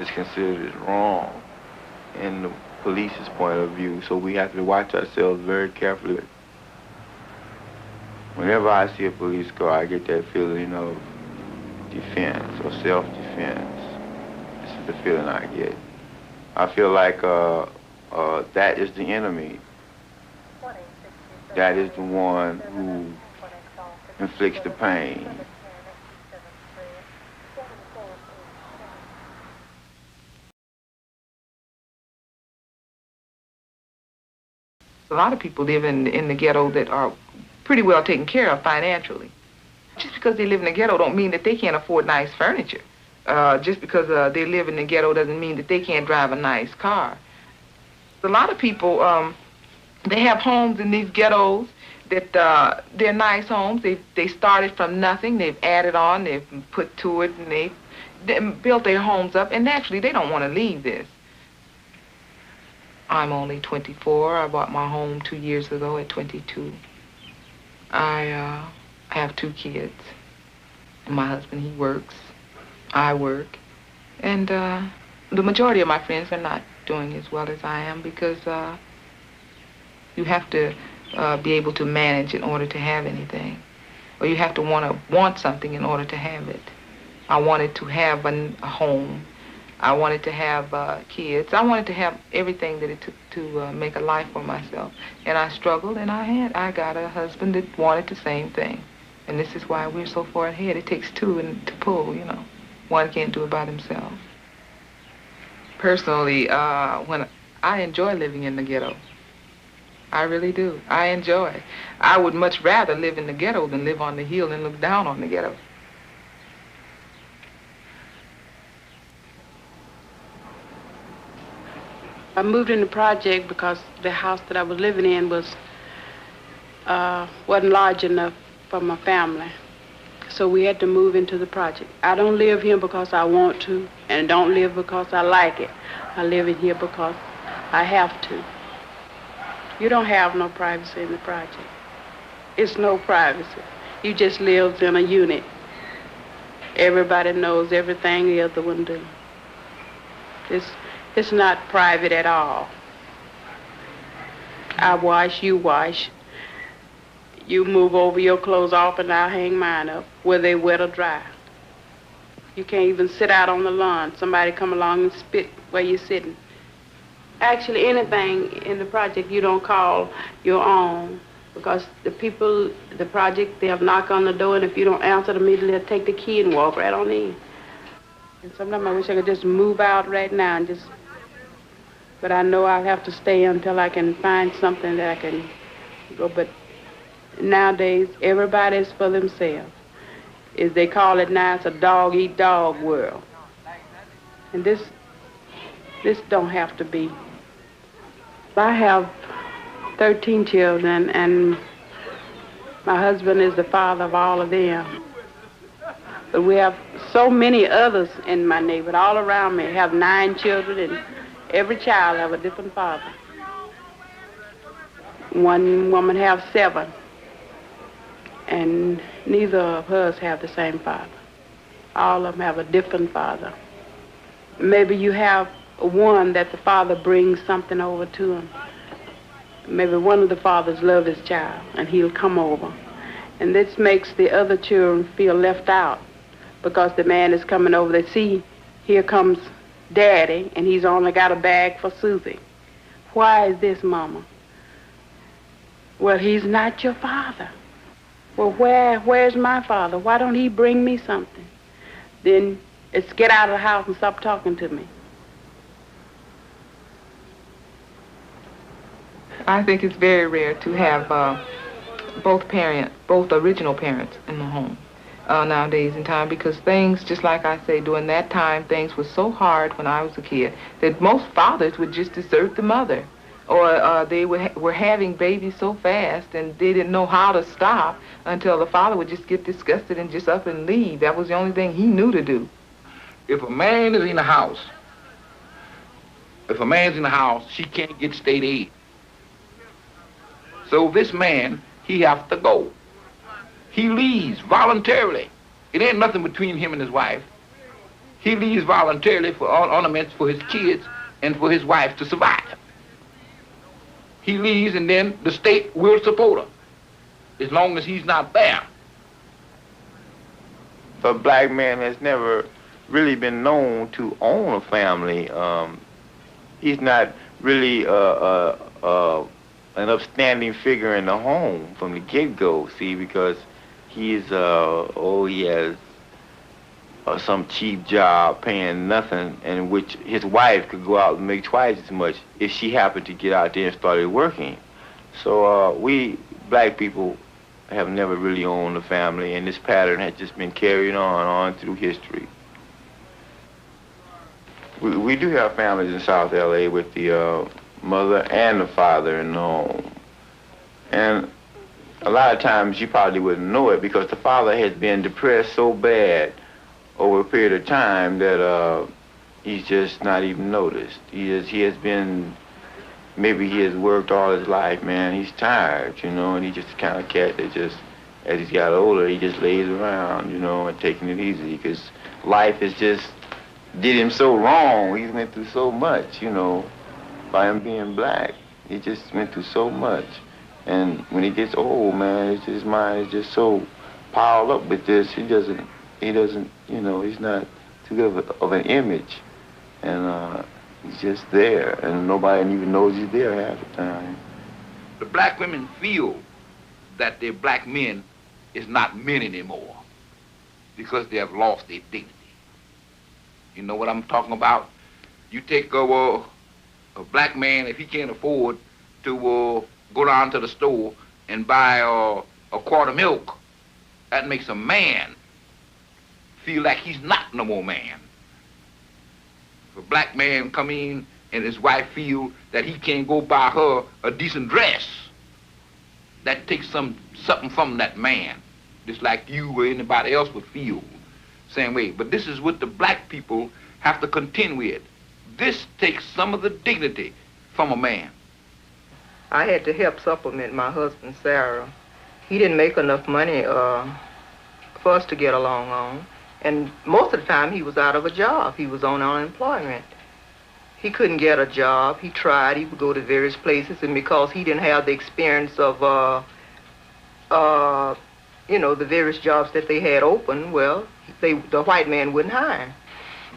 is considered wrong in the police's point of view. So we have to watch ourselves very carefully. Whenever I see a police car, I get that feeling of defense or self-defense. The feeling I get. I feel like that is the enemy. That is the one who inflicts the pain. A lot of people live in the ghetto that are pretty well taken care of financially. Just because they live in the ghetto don't mean that they can't afford nice furniture. Just because they live in the ghetto doesn't mean that they can't drive a nice car. A lot of people, they have homes in these ghettos that they're nice homes. They started from nothing. They've added on. They've put to it, and they built their homes up. And naturally, they don't want to leave this. I'm only 24. I bought my home 2 years ago at 22. I have 2 kids. And my husband, he works. I work, and the majority of my friends are not doing as well as I am, because you have to be able to manage in order to have anything, or you have to want something in order to have it. I wanted to have a home. I wanted to have kids. I wanted to have everything that it took to make a life for myself, and I struggled, and I got a husband that wanted the same thing, and this is why we're so far ahead. It takes 2 to pull, you know. One can't do it by themselves. Personally, when I enjoy living in the ghetto. I really do. I enjoy it. I would much rather live in the ghetto than live on the hill and look down on the ghetto. I moved in the project because the house that I was living in wasn't large enough for my family. So we had to move into the project. I don't live here because I want to, and don't live because I like it. I live in here because I have to. You don't have no privacy in the project. It's no privacy. You just live in a unit. Everybody knows everything the other one do. It's not private at all. I wash, you wash. You move over your clothes off and I'll hang mine up, whether they wet or dry. You can't even sit out on the lawn. Somebody come along and spit where you're sitting. Actually, anything in the project you don't call your own, because the people, the project, they'll knock on the door, and if you don't answer it immediately, they'll take the key and walk right on in. And sometimes I wish I could just move out right now and just, but I know I'll have to stay until I can find something that I can go. But nowadays, everybody's for themselves. As they call it now, it's a dog-eat-dog world. And this don't have to be. I have 13 children, and my husband is the father of all of them. But we have so many others in my neighborhood. All around me have 9 children, and every child have a different father. One woman have 7, and neither of us have the same father. All of them have a different father. Maybe you have one that the father brings something over to him. Maybe one of the fathers loves his child, and he'll come over. And this makes the other children feel left out, because the man is coming over. They see, here comes Daddy, and he's only got a bag for Susie. Why is this, Mama? Well, he's not your father. Well, where's my father? Why don't he bring me something? Then it's get out of the house and stop talking to me. I think it's very rare to have both original parents in the home nowadays in time, because things, just like I say, during that time, things were so hard when I was a kid that most fathers would just desert the mother, or they were having babies so fast and they didn't know how to stop until the father would just get disgusted and just up and leave. That was the only thing he knew to do. If a man is in the house, she can't get state aid. So this man, he has to go. He leaves voluntarily. It ain't nothing between him and his wife. He leaves voluntarily for ornaments for his kids and for his wife to survive. He leaves, and then the state will support her as long as he's not there. A black man has never really been known to own a family. He's not really an upstanding figure in the home from the get-go, see, because he's, he has some cheap job paying nothing, in which his wife could go out and make twice as much if she happened to get out there and started working. So we black people have never really owned a family, and this pattern has just been carried on through history. We do have families in South LA with the mother and the father in the home. And a lot of times you probably wouldn't know it because the father has been depressed so bad over a period of time that he's just not even noticed. He has been, maybe he has worked all his life, man. He's tired, you know, and he's just the kind of cat that just, as he's got older, he just lays around, you know, and taking it easy because life has just did him so wrong. He's went through so much, you know, by him being black. He just went through so much. And when he gets old, man, his mind is just so piled up with this. He doesn't, you know, he's not too good of an image. And he's just there, and nobody even knows he's there half the time. The black women feel that their black men is not men anymore because they have lost their dignity. You know what I'm talking about? You take a black man, if he can't afford to go down to the store and buy a quart of milk, that makes a man feel like he's not no more man. If a black man come in and his wife feel that he can't go buy her a decent dress, that takes something from that man, just like you or anybody else would feel. Same way. But this is what the black people have to contend with. This takes some of the dignity from a man. I had to help supplement my husband, Sarah. He didn't make enough money for us to get along on. And most of the time, he was out of a job. He was on unemployment. He couldn't get a job. He tried. He would go to various places, and because he didn't have the experience of, you know, the various jobs that they had open, well, the white man wouldn't hire.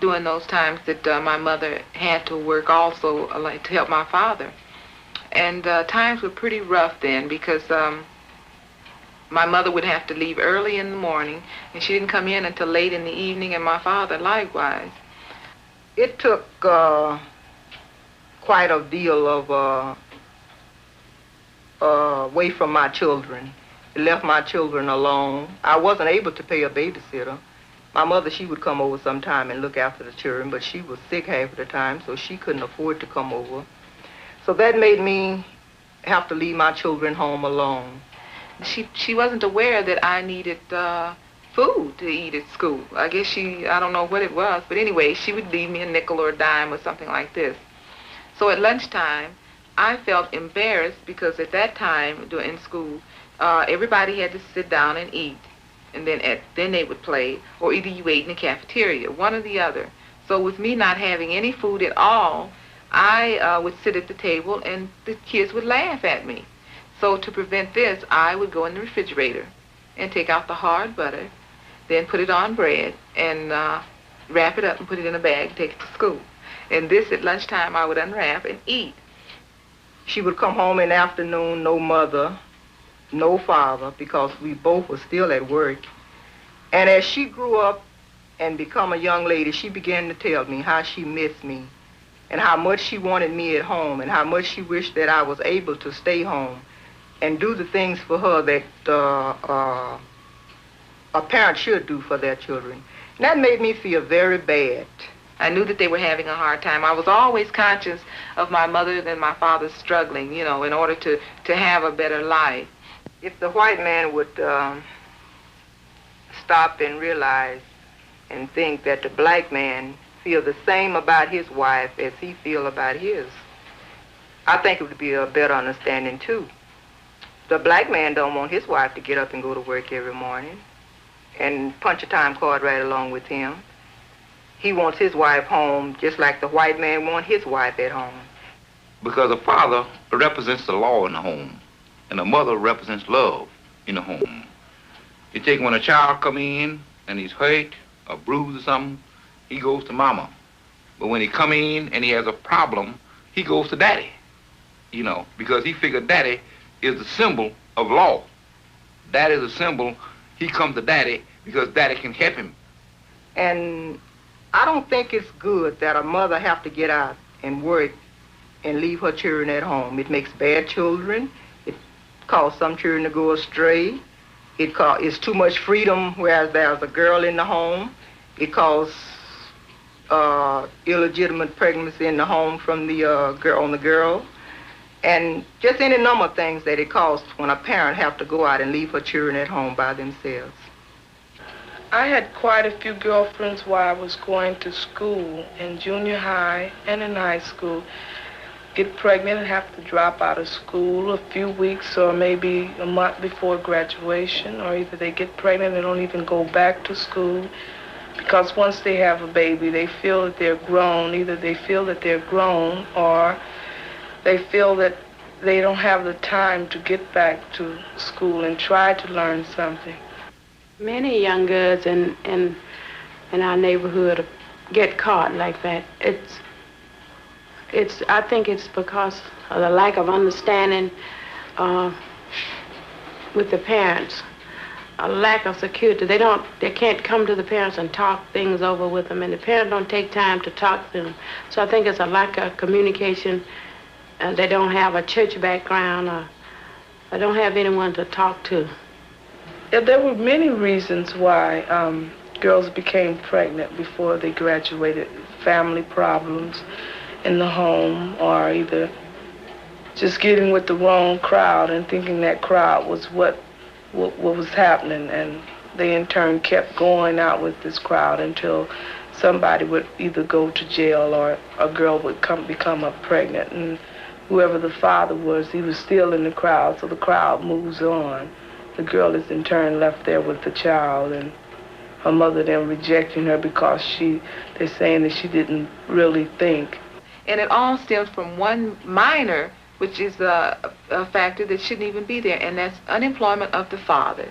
During those times that my mother had to work also, like to help my father. And times were pretty rough then because my mother would have to leave early in the morning, and she didn't come in until late in the evening, and my father likewise. It took quite a deal of away from my children. It left my children alone. I wasn't able to pay a babysitter. My mother, she would come over sometime and look after the children, but she was sick half of the time, so she couldn't afford to come over. So that made me have to leave my children home alone. She wasn't aware that I needed food to eat at school. I guess I don't know what it was, but anyway, she would leave me a nickel or a dime or something like this. So at lunchtime, I felt embarrassed because at that time in school, everybody had to sit down and eat, and then they would play, or either you ate in the cafeteria, one or the other. So with me not having any food at all, I would sit at the table and the kids would laugh at me. So to prevent this, I would go in the refrigerator and take out the hard butter, then put it on bread and wrap it up and put it in a bag and take it to school. And this at lunchtime I would unwrap and eat. She would come home in the afternoon, no mother, no father, because we both were still at work. And as she grew up and become a young lady, she began to tell me how she missed me and how much she wanted me at home and how much she wished that I was able to stay home and do the things for her that a parent should do for their children. And that made me feel very bad. I knew that they were having a hard time. I was always conscious of my mother and my father struggling, you know, in order to have a better life. If the white man would stop and realize and think that the black man feel the same about his wife as he feel about his, I think it would be a better understanding too. The black man don't want his wife to get up and go to work every morning and punch a time card right along with him. He wants his wife home just like the white man wants his wife at home. Because a father represents the law in the home, and a mother represents love in the home. You take when a child come in and he's hurt or bruised or something, he goes to mama. But when he come in and he has a problem, he goes to daddy, you know, because he figured daddy is the symbol of law. Daddy is a symbol. He comes to daddy because daddy can help him. And I don't think it's good that a mother have to get out and work and leave her children at home. It makes bad children. It causes some children to go astray. It's too much freedom whereas there's a girl in the home. It causes illegitimate pregnancy in the home from the girl. And just any number of things that it causes when a parent have to go out and leave her children at home by themselves. I had quite a few girlfriends while I was going to school, in junior high and in high school. Get pregnant and have to drop out of school a few weeks or maybe a month before graduation, or either they get pregnant and don't even go back to school because once they have a baby, they feel that they're grown. Either they feel that they're grown or they feel that they don't have the time to get back to school and try to learn something. Many young girls in our neighborhood get caught like that. I think it's because of the lack of understanding with the parents, a lack of security. They can't come to the parents and talk things over with them, and the parents don't take time to talk to them. So I think it's a lack of communication. They don't have a church background, or they don't have anyone to talk to. Yeah, there were many reasons why girls became pregnant before they graduated. Family problems in the home, or either just getting with the wrong crowd and thinking that crowd was what was happening, and they in turn kept going out with this crowd until somebody would either go to jail or a girl would become up pregnant, and whoever the father was, he was still in the crowd, so the crowd moves on. The girl is in turn left there with the child, and her mother then rejecting her because they're saying that she didn't really think. And it all stems from one minor, which is a factor that shouldn't even be there, and that's unemployment of the father.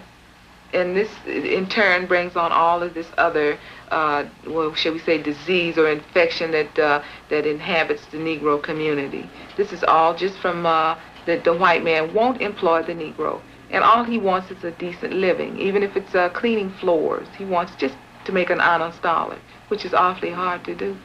And this, in turn, brings on all of this other, well, shall we say, disease or infection that inhabits the Negro community. This is all just from that the white man won't employ the Negro. And all he wants is a decent living, even if it's cleaning floors. He wants just to make an honest dollar, which is awfully hard to do.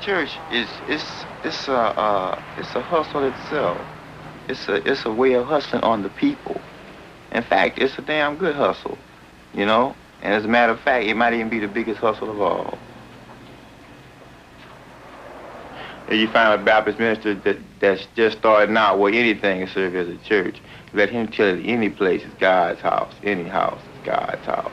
Church it's a hustle itself. It's a way of hustling on the people. In fact, it's a damn good hustle, you know. And as a matter of fact, it might even be the biggest hustle of all. If you find a Baptist minister that's just starting out with anything and serve as a church, let him tell you any place is God's house. Any house is God's house.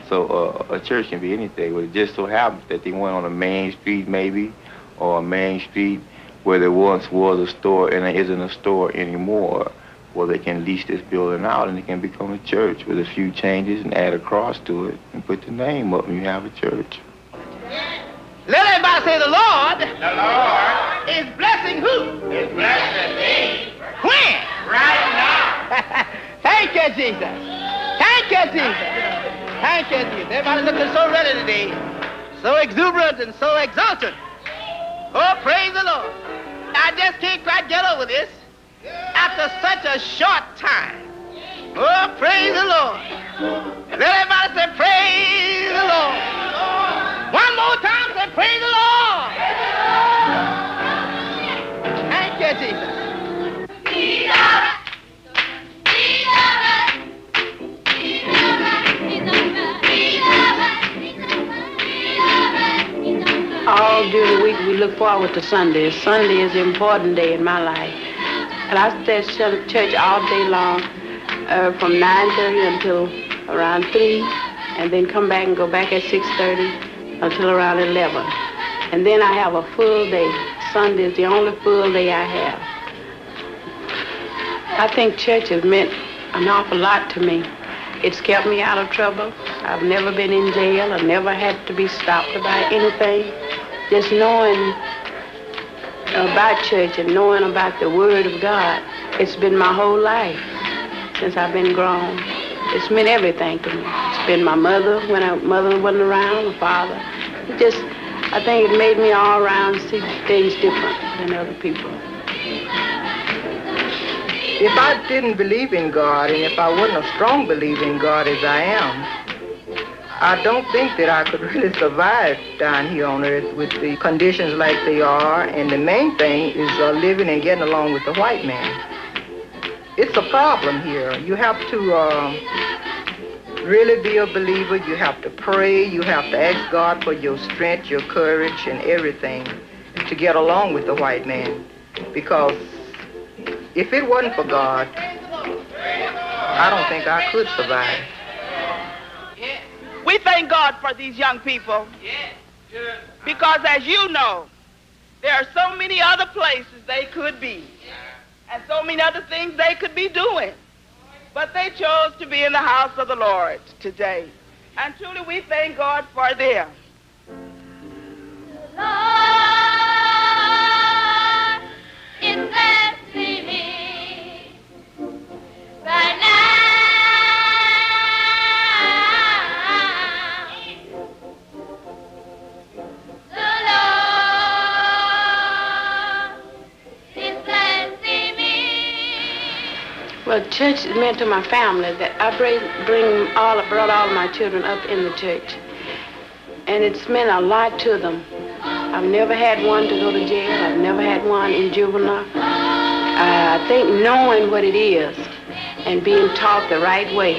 So a church can be anything, but it just so happens that they went on a main street maybe, or a main street where there once was a store and there isn't a store anymore. Well, they can lease this building out and it can become a church with a few changes and add a cross to it and put the name up and you have a church. Let everybody say the Lord. The Lord is blessing who? Is blessing me. When? Right now. Thank you, Jesus. Thank you, Jesus. Thank you, Jesus. Everybody looking so ready today, so exuberant and so exultant. Oh, praise the Lord. I just can't quite get over this after such a short time. Oh, praise the Lord. Let everybody say, praise the Lord. One more time, say, praise the Lord. Thank you, Jesus. All during the week we look forward to Sunday. Sunday is an important day in my life. And I stay at church all day long from 9:30 until around 3, and then come back and go back at 6:30 until around 11. And then I have a full day. Sunday is the only full day I have. I think church has meant an awful lot to me. It's kept me out of trouble. I've never been in jail. I've never had to be stopped about anything. Just knowing about church and knowing about the Word of God, it's been my whole life since I've been grown. It's meant everything to me. It's been my mother when my mother wasn't around, my father. I think it made me all around see things different than other people. If I didn't believe in God, and if I wasn't a strong believer in God as I am, I don't think that I could really survive down here on earth with the conditions like they are. And the main thing is living and getting along with the white man. It's a problem here. You have to really be a believer. You have to pray. You have to ask God for your strength, your courage, and everything to get along with the white man. Because if it wasn't for God, I don't think I could survive. We thank God for these young people. Because as you know, there are so many other places they could be. And so many other things they could be doing. But they chose to be in the house of the Lord today. And truly we thank God for them. It's blessing me right now. The Lord is blessing me. Well, church is meant to my family. That I brought all of my children up in the church, and it's meant a lot to them. I've never had one to go to jail. I've never had one in juvenile. I think knowing what it is and being taught the right way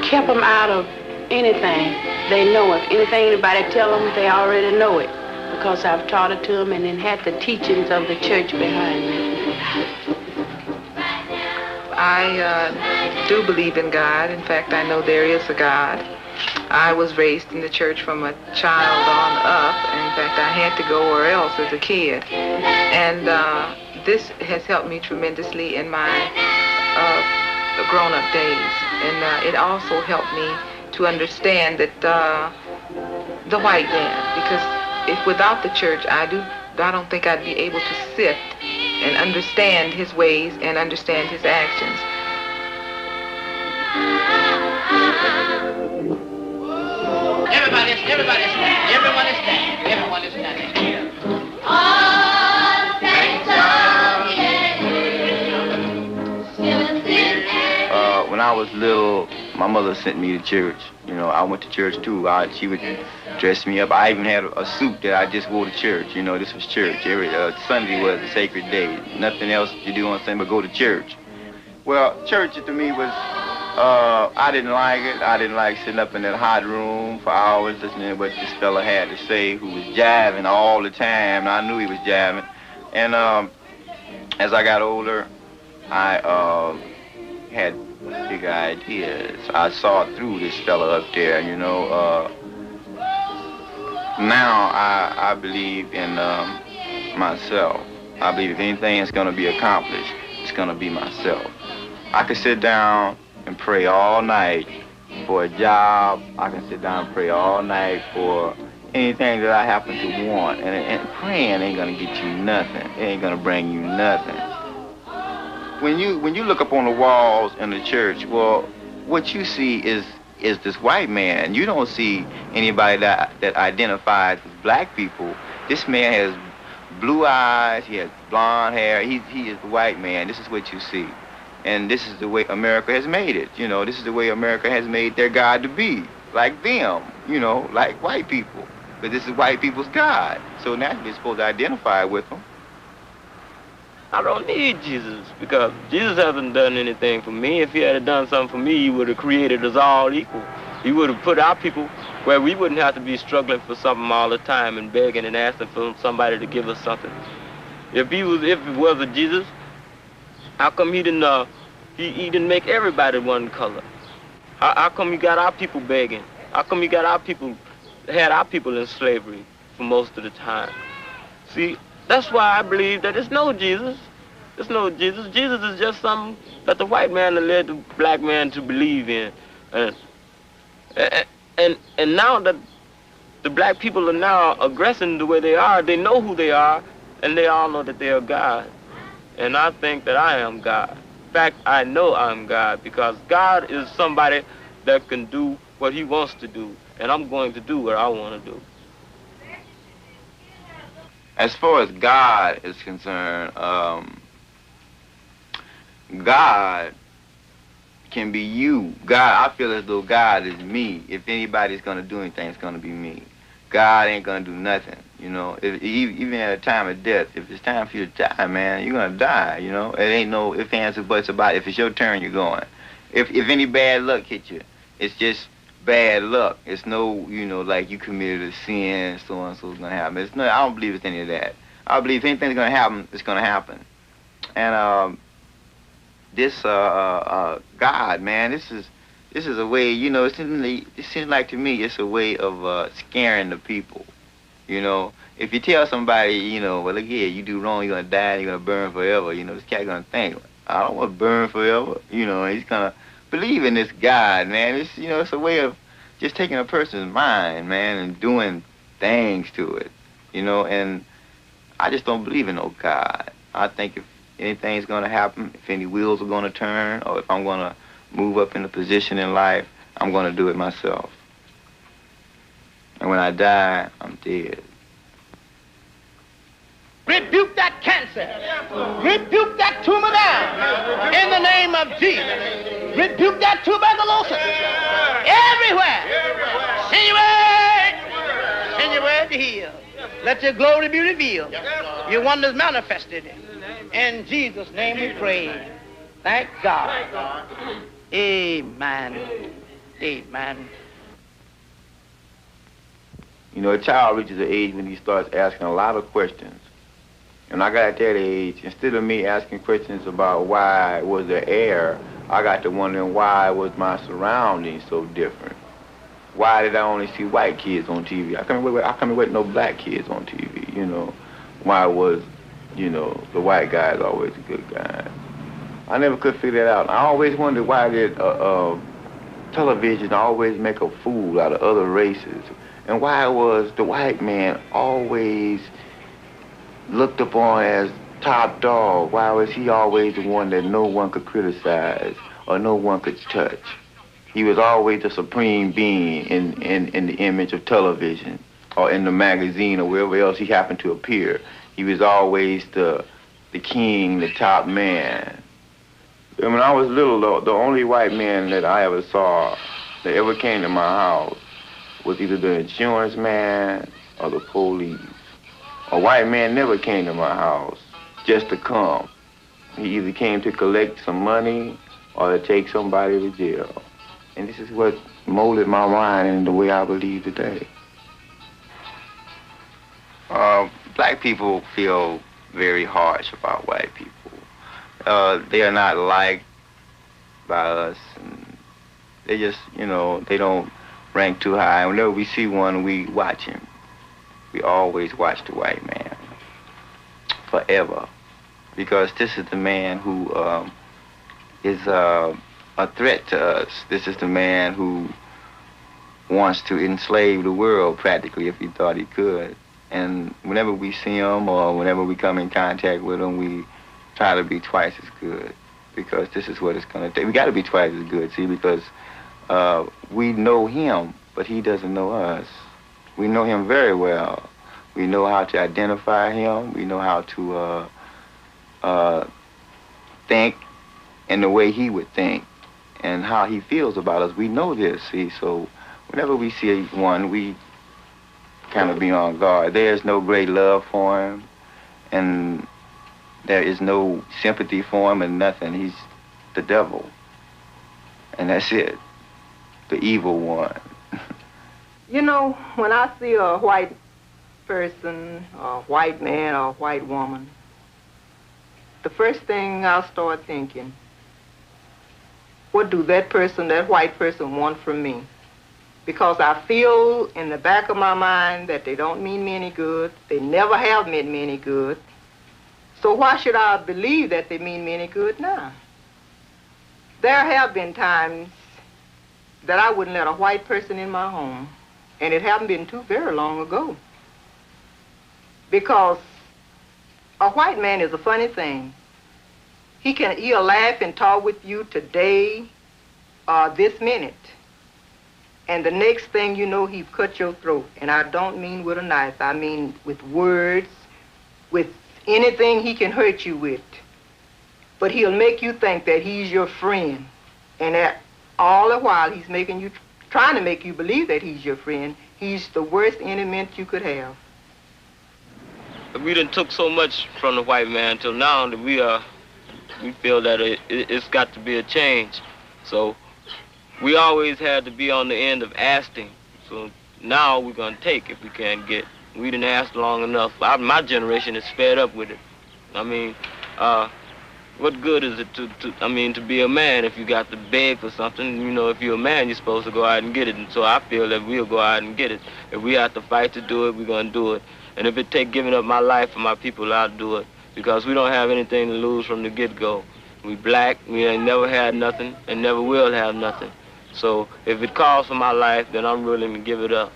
kept them out of anything. They know it. Anything anybody tell them, they already know it because I've taught it to them and then had the teachings of the church behind me. I do believe in God. In fact, I know there is a God. I was raised in the church from a child on up. In fact, I had to go where else as a kid. And this has helped me tremendously in my grown-up days. And it also helped me to understand that the white man, because if without the church, I don't think I'd be able to sit and understand his ways and understand his actions. Everyone is standing. Everyone is standing. When I was little, my mother sent me to church. You know, I went to church too. She would dress me up. I even had a suit that I just wore to church. You know, this was church. Every Sunday was a sacred day. Nothing else to do on Sunday but go to church. Well, church to me was I didn't like it. I didn't like sitting up in that hot room for hours listening to what this fella had to say, who was jiving all the time. And I knew he was jiving. And as I got older, I had bigger ideas. I saw through this fella up there, you know. Now I believe in myself. I believe if anything is going to be accomplished, it's going to be myself. I can sit down and pray all night for a job. I can sit down and pray all night for anything that I happen to want. And praying ain't going to get you nothing. It ain't going to bring you nothing. When you look up on the walls in the church, well, what you see is this white man. You don't see anybody that identifies with black people. This man has blue eyes, he has blonde hair, he is the white man. This is what you see. And this is the way America has made it. You know, this is the way America has made their God to be. Like them, you know, like white people. But this is white people's God. So naturally you're supposed to identify with them. I don't need Jesus, because Jesus hasn't done anything for me. If he had done something for me, he would have created us all equal. He would have put our people where we wouldn't have to be struggling for something all the time and begging and asking for somebody to give us something. If it was a Jesus, how come he didn't make everybody one color? How come he got our people begging? How come he got had our people in slavery for most of the time? See, that's why I believe that there's no Jesus. There's no Jesus. Jesus is just something that the white man led the black man to believe in. And now that the black people are now aggressing the way they are, they know who they are, and they all know that they are God. And I think that I am God. In fact, I know I'm God, because God is somebody that can do what he wants to do, and I'm going to do what I want to do. As far as God is concerned, God can be you. God, I feel as though God is me. If anybody's going to do anything, it's going to be me. God ain't going to do nothing, you know. Even at a time of death, if it's time for you to die, man, you're going to die, you know. It ain't no ifs, ands, or buts about it. If it's your turn, you're going. If any bad luck hit you, it's just bad luck. It's no, you know, like you committed a sin, so and so's gonna happen. It's no, I don't believe it's any of that. I believe if anything's gonna happen, it's gonna happen. And this God, man, this is a way, you know, it seems like to me it's a way of scaring the people. You know, if you tell somebody, you know, well, look here, you do wrong, you're gonna die, you're gonna burn forever. You know, this cat gonna think, I don't want to burn forever. You know, and he's gonna believe in this God, man. It's, you know, it's a way of just taking a person's mind, man, and doing things to it, you know. And I just don't believe in no God. I think if anything's going to happen, if any wheels are going to turn, or if I'm going to move up in a position in life, I'm going to do it myself. And when I die, I'm dead. Rebuke that cancer. Rebuke that tumor down. In the name of Jesus. Rebuke that tuberculosis. Everywhere. Send your word to heal. Let your glory be revealed. Your wonders manifested. In Jesus' name we pray. Thank God. Amen. Amen. You know, a child reaches an age when he starts asking a lot of questions. And I got at that age, instead of me asking questions about why was there air, I got to wondering why was my surroundings so different. Why did I only see white kids on TV? I couldn't wait no black kids on TV, you know. Why was, you know, the white guys always a good guy? I never could figure that out. I always wondered why did television always make a fool out of other races? And why was the white man always looked upon as top dog? Why was he always the one that no one could criticize or no one could touch? He was always the supreme being in the image of television or in the magazine or wherever else he happened to appear. He was always the king, the top man. And when I was little, the only white man that I ever saw that ever came to my house was either the insurance man or the police. A white man never came to my house just to come. He either came to collect some money or to take somebody to jail. And this is what molded my mind in the way I believe today. Black people feel very harsh about white people. They are not liked by us, and they just, you know, they don't rank too high. Whenever we see one, we watch him. We always watch the white man forever, because this is the man who is a threat to us. This is the man who wants to enslave the world practically if he thought he could. And whenever we see him or whenever we come in contact with him, we try to be twice as good, because this is what it's going to take. We got to be twice as good, see, because we know him, but he doesn't know us. We know him very well. We know how to identify him. We know how to think in the way he would think and how he feels about us. We know this, see, so whenever we see one, we kind of be on guard. There's no great love for him, and there is no sympathy for him and nothing. He's the devil, and that's it, the evil one. You know, when I see a white person, a white man or a white woman, the first thing I'll start thinking, what do that person, that white person, want from me? Because I feel in the back of my mind that they don't mean me any good. They never have meant me any good. So why should I believe that they mean me any good now? There have been times that I wouldn't let a white person in my home, and it hasn't been too very long ago. Because a white man is a funny thing. He'll laugh and talk with you today, this minute. And the next thing you know, he's cut your throat. And I don't mean with a knife. I mean with words, with anything he can hurt you with. But he'll make you think that he's your friend. And that all the while he's trying to make you believe that he's your friend. He's the worst enemy you could have. We done took so much from the white man till now that we feel that it's got to be a change. So we always had to be on the end of asking. So now we're going to take if we can't get. We didn't ask long enough. My generation is fed up with it. I mean, what good is it to be a man if you got to beg for something? You know, if you're a man, you're supposed to go out and get it. And so I feel that we'll go out and get it. If we have to fight to do it, we're going to do it. And if it take giving up my life for my people, I'll do it. Because we don't have anything to lose from the get-go. We black, we ain't never had nothing, and never will have nothing. So if it calls for my life, then I'm willing to give it up.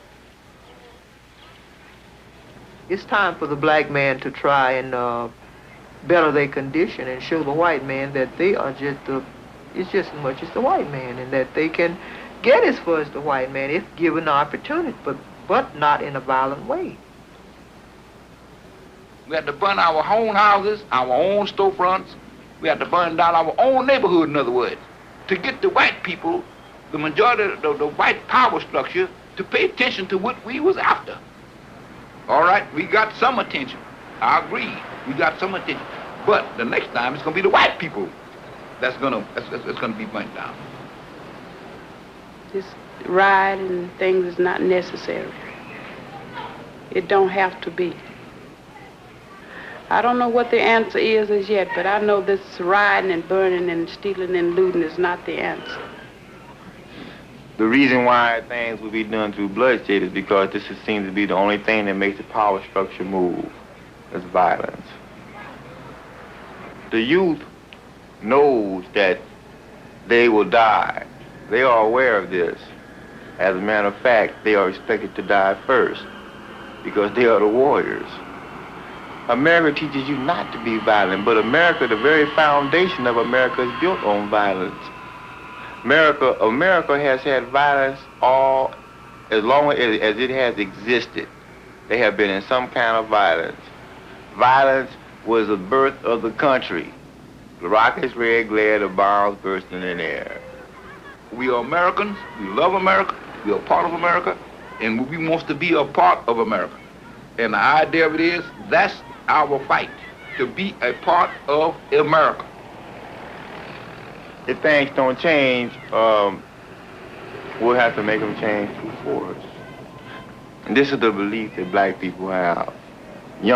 It's time for the black man to try and better their condition and show the white man that they are it's just as much as the white man, and that they can get as far as the white man if given the opportunity, but not in a violent way. We had to burn our own houses, our own storefronts. We had to burn down our own neighborhood, in other words, to get the white people, the majority of the white power structure, to pay attention to what we was after. All right, we got some attention. I agree, we got some attention. But the next time, it's going to be the white people that's going to be burnt down. This ride and things is not necessary. It don't have to be. I don't know what the answer is as yet, but I know this riding and burning and stealing and looting is not the answer. The reason why things will be done through bloodshed is because this seems to be the only thing that makes the power structure move, is violence. The youth knows that they will die. They are aware of this. As a matter of fact, they are expected to die first because they are the warriors. America teaches you not to be violent, but America, the very foundation of America is built on violence. America has had violence as long as it has existed. They have been in some kind of violence. Violence was the birth of the country. The rockets red glare, the bombs bursting in the air. We are Americans, we love America, we are part of America, and we want to be a part of America. And the idea of it is, that's our fight, to be a part of America. if things don't change, we'll have to make them change through force. And this is the belief that black people have, the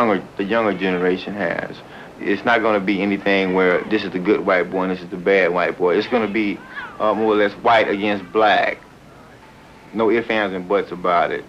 younger generation has. It's not going to be anything where this is the good white boy and this is the bad white boy. It's going to be more or less white against black. No ifs, ands, and buts about it.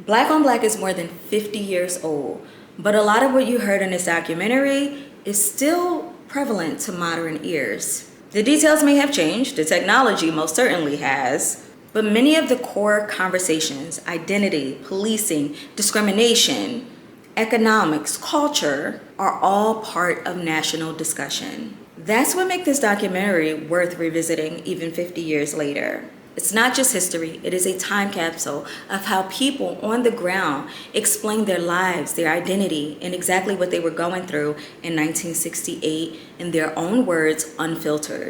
Black on Black is more than 50 years old, but a lot of what you heard in this documentary is still prevalent to modern ears. The details may have changed, the technology most certainly has, but many of the core conversations, identity, policing, discrimination, economics, culture, are all part of national discussion. That's what makes this documentary worth revisiting even 50 years later. It's not just history, it is a time capsule of how people on the ground explained their lives, their identity, and exactly what they were going through in 1968 in their own words, unfiltered.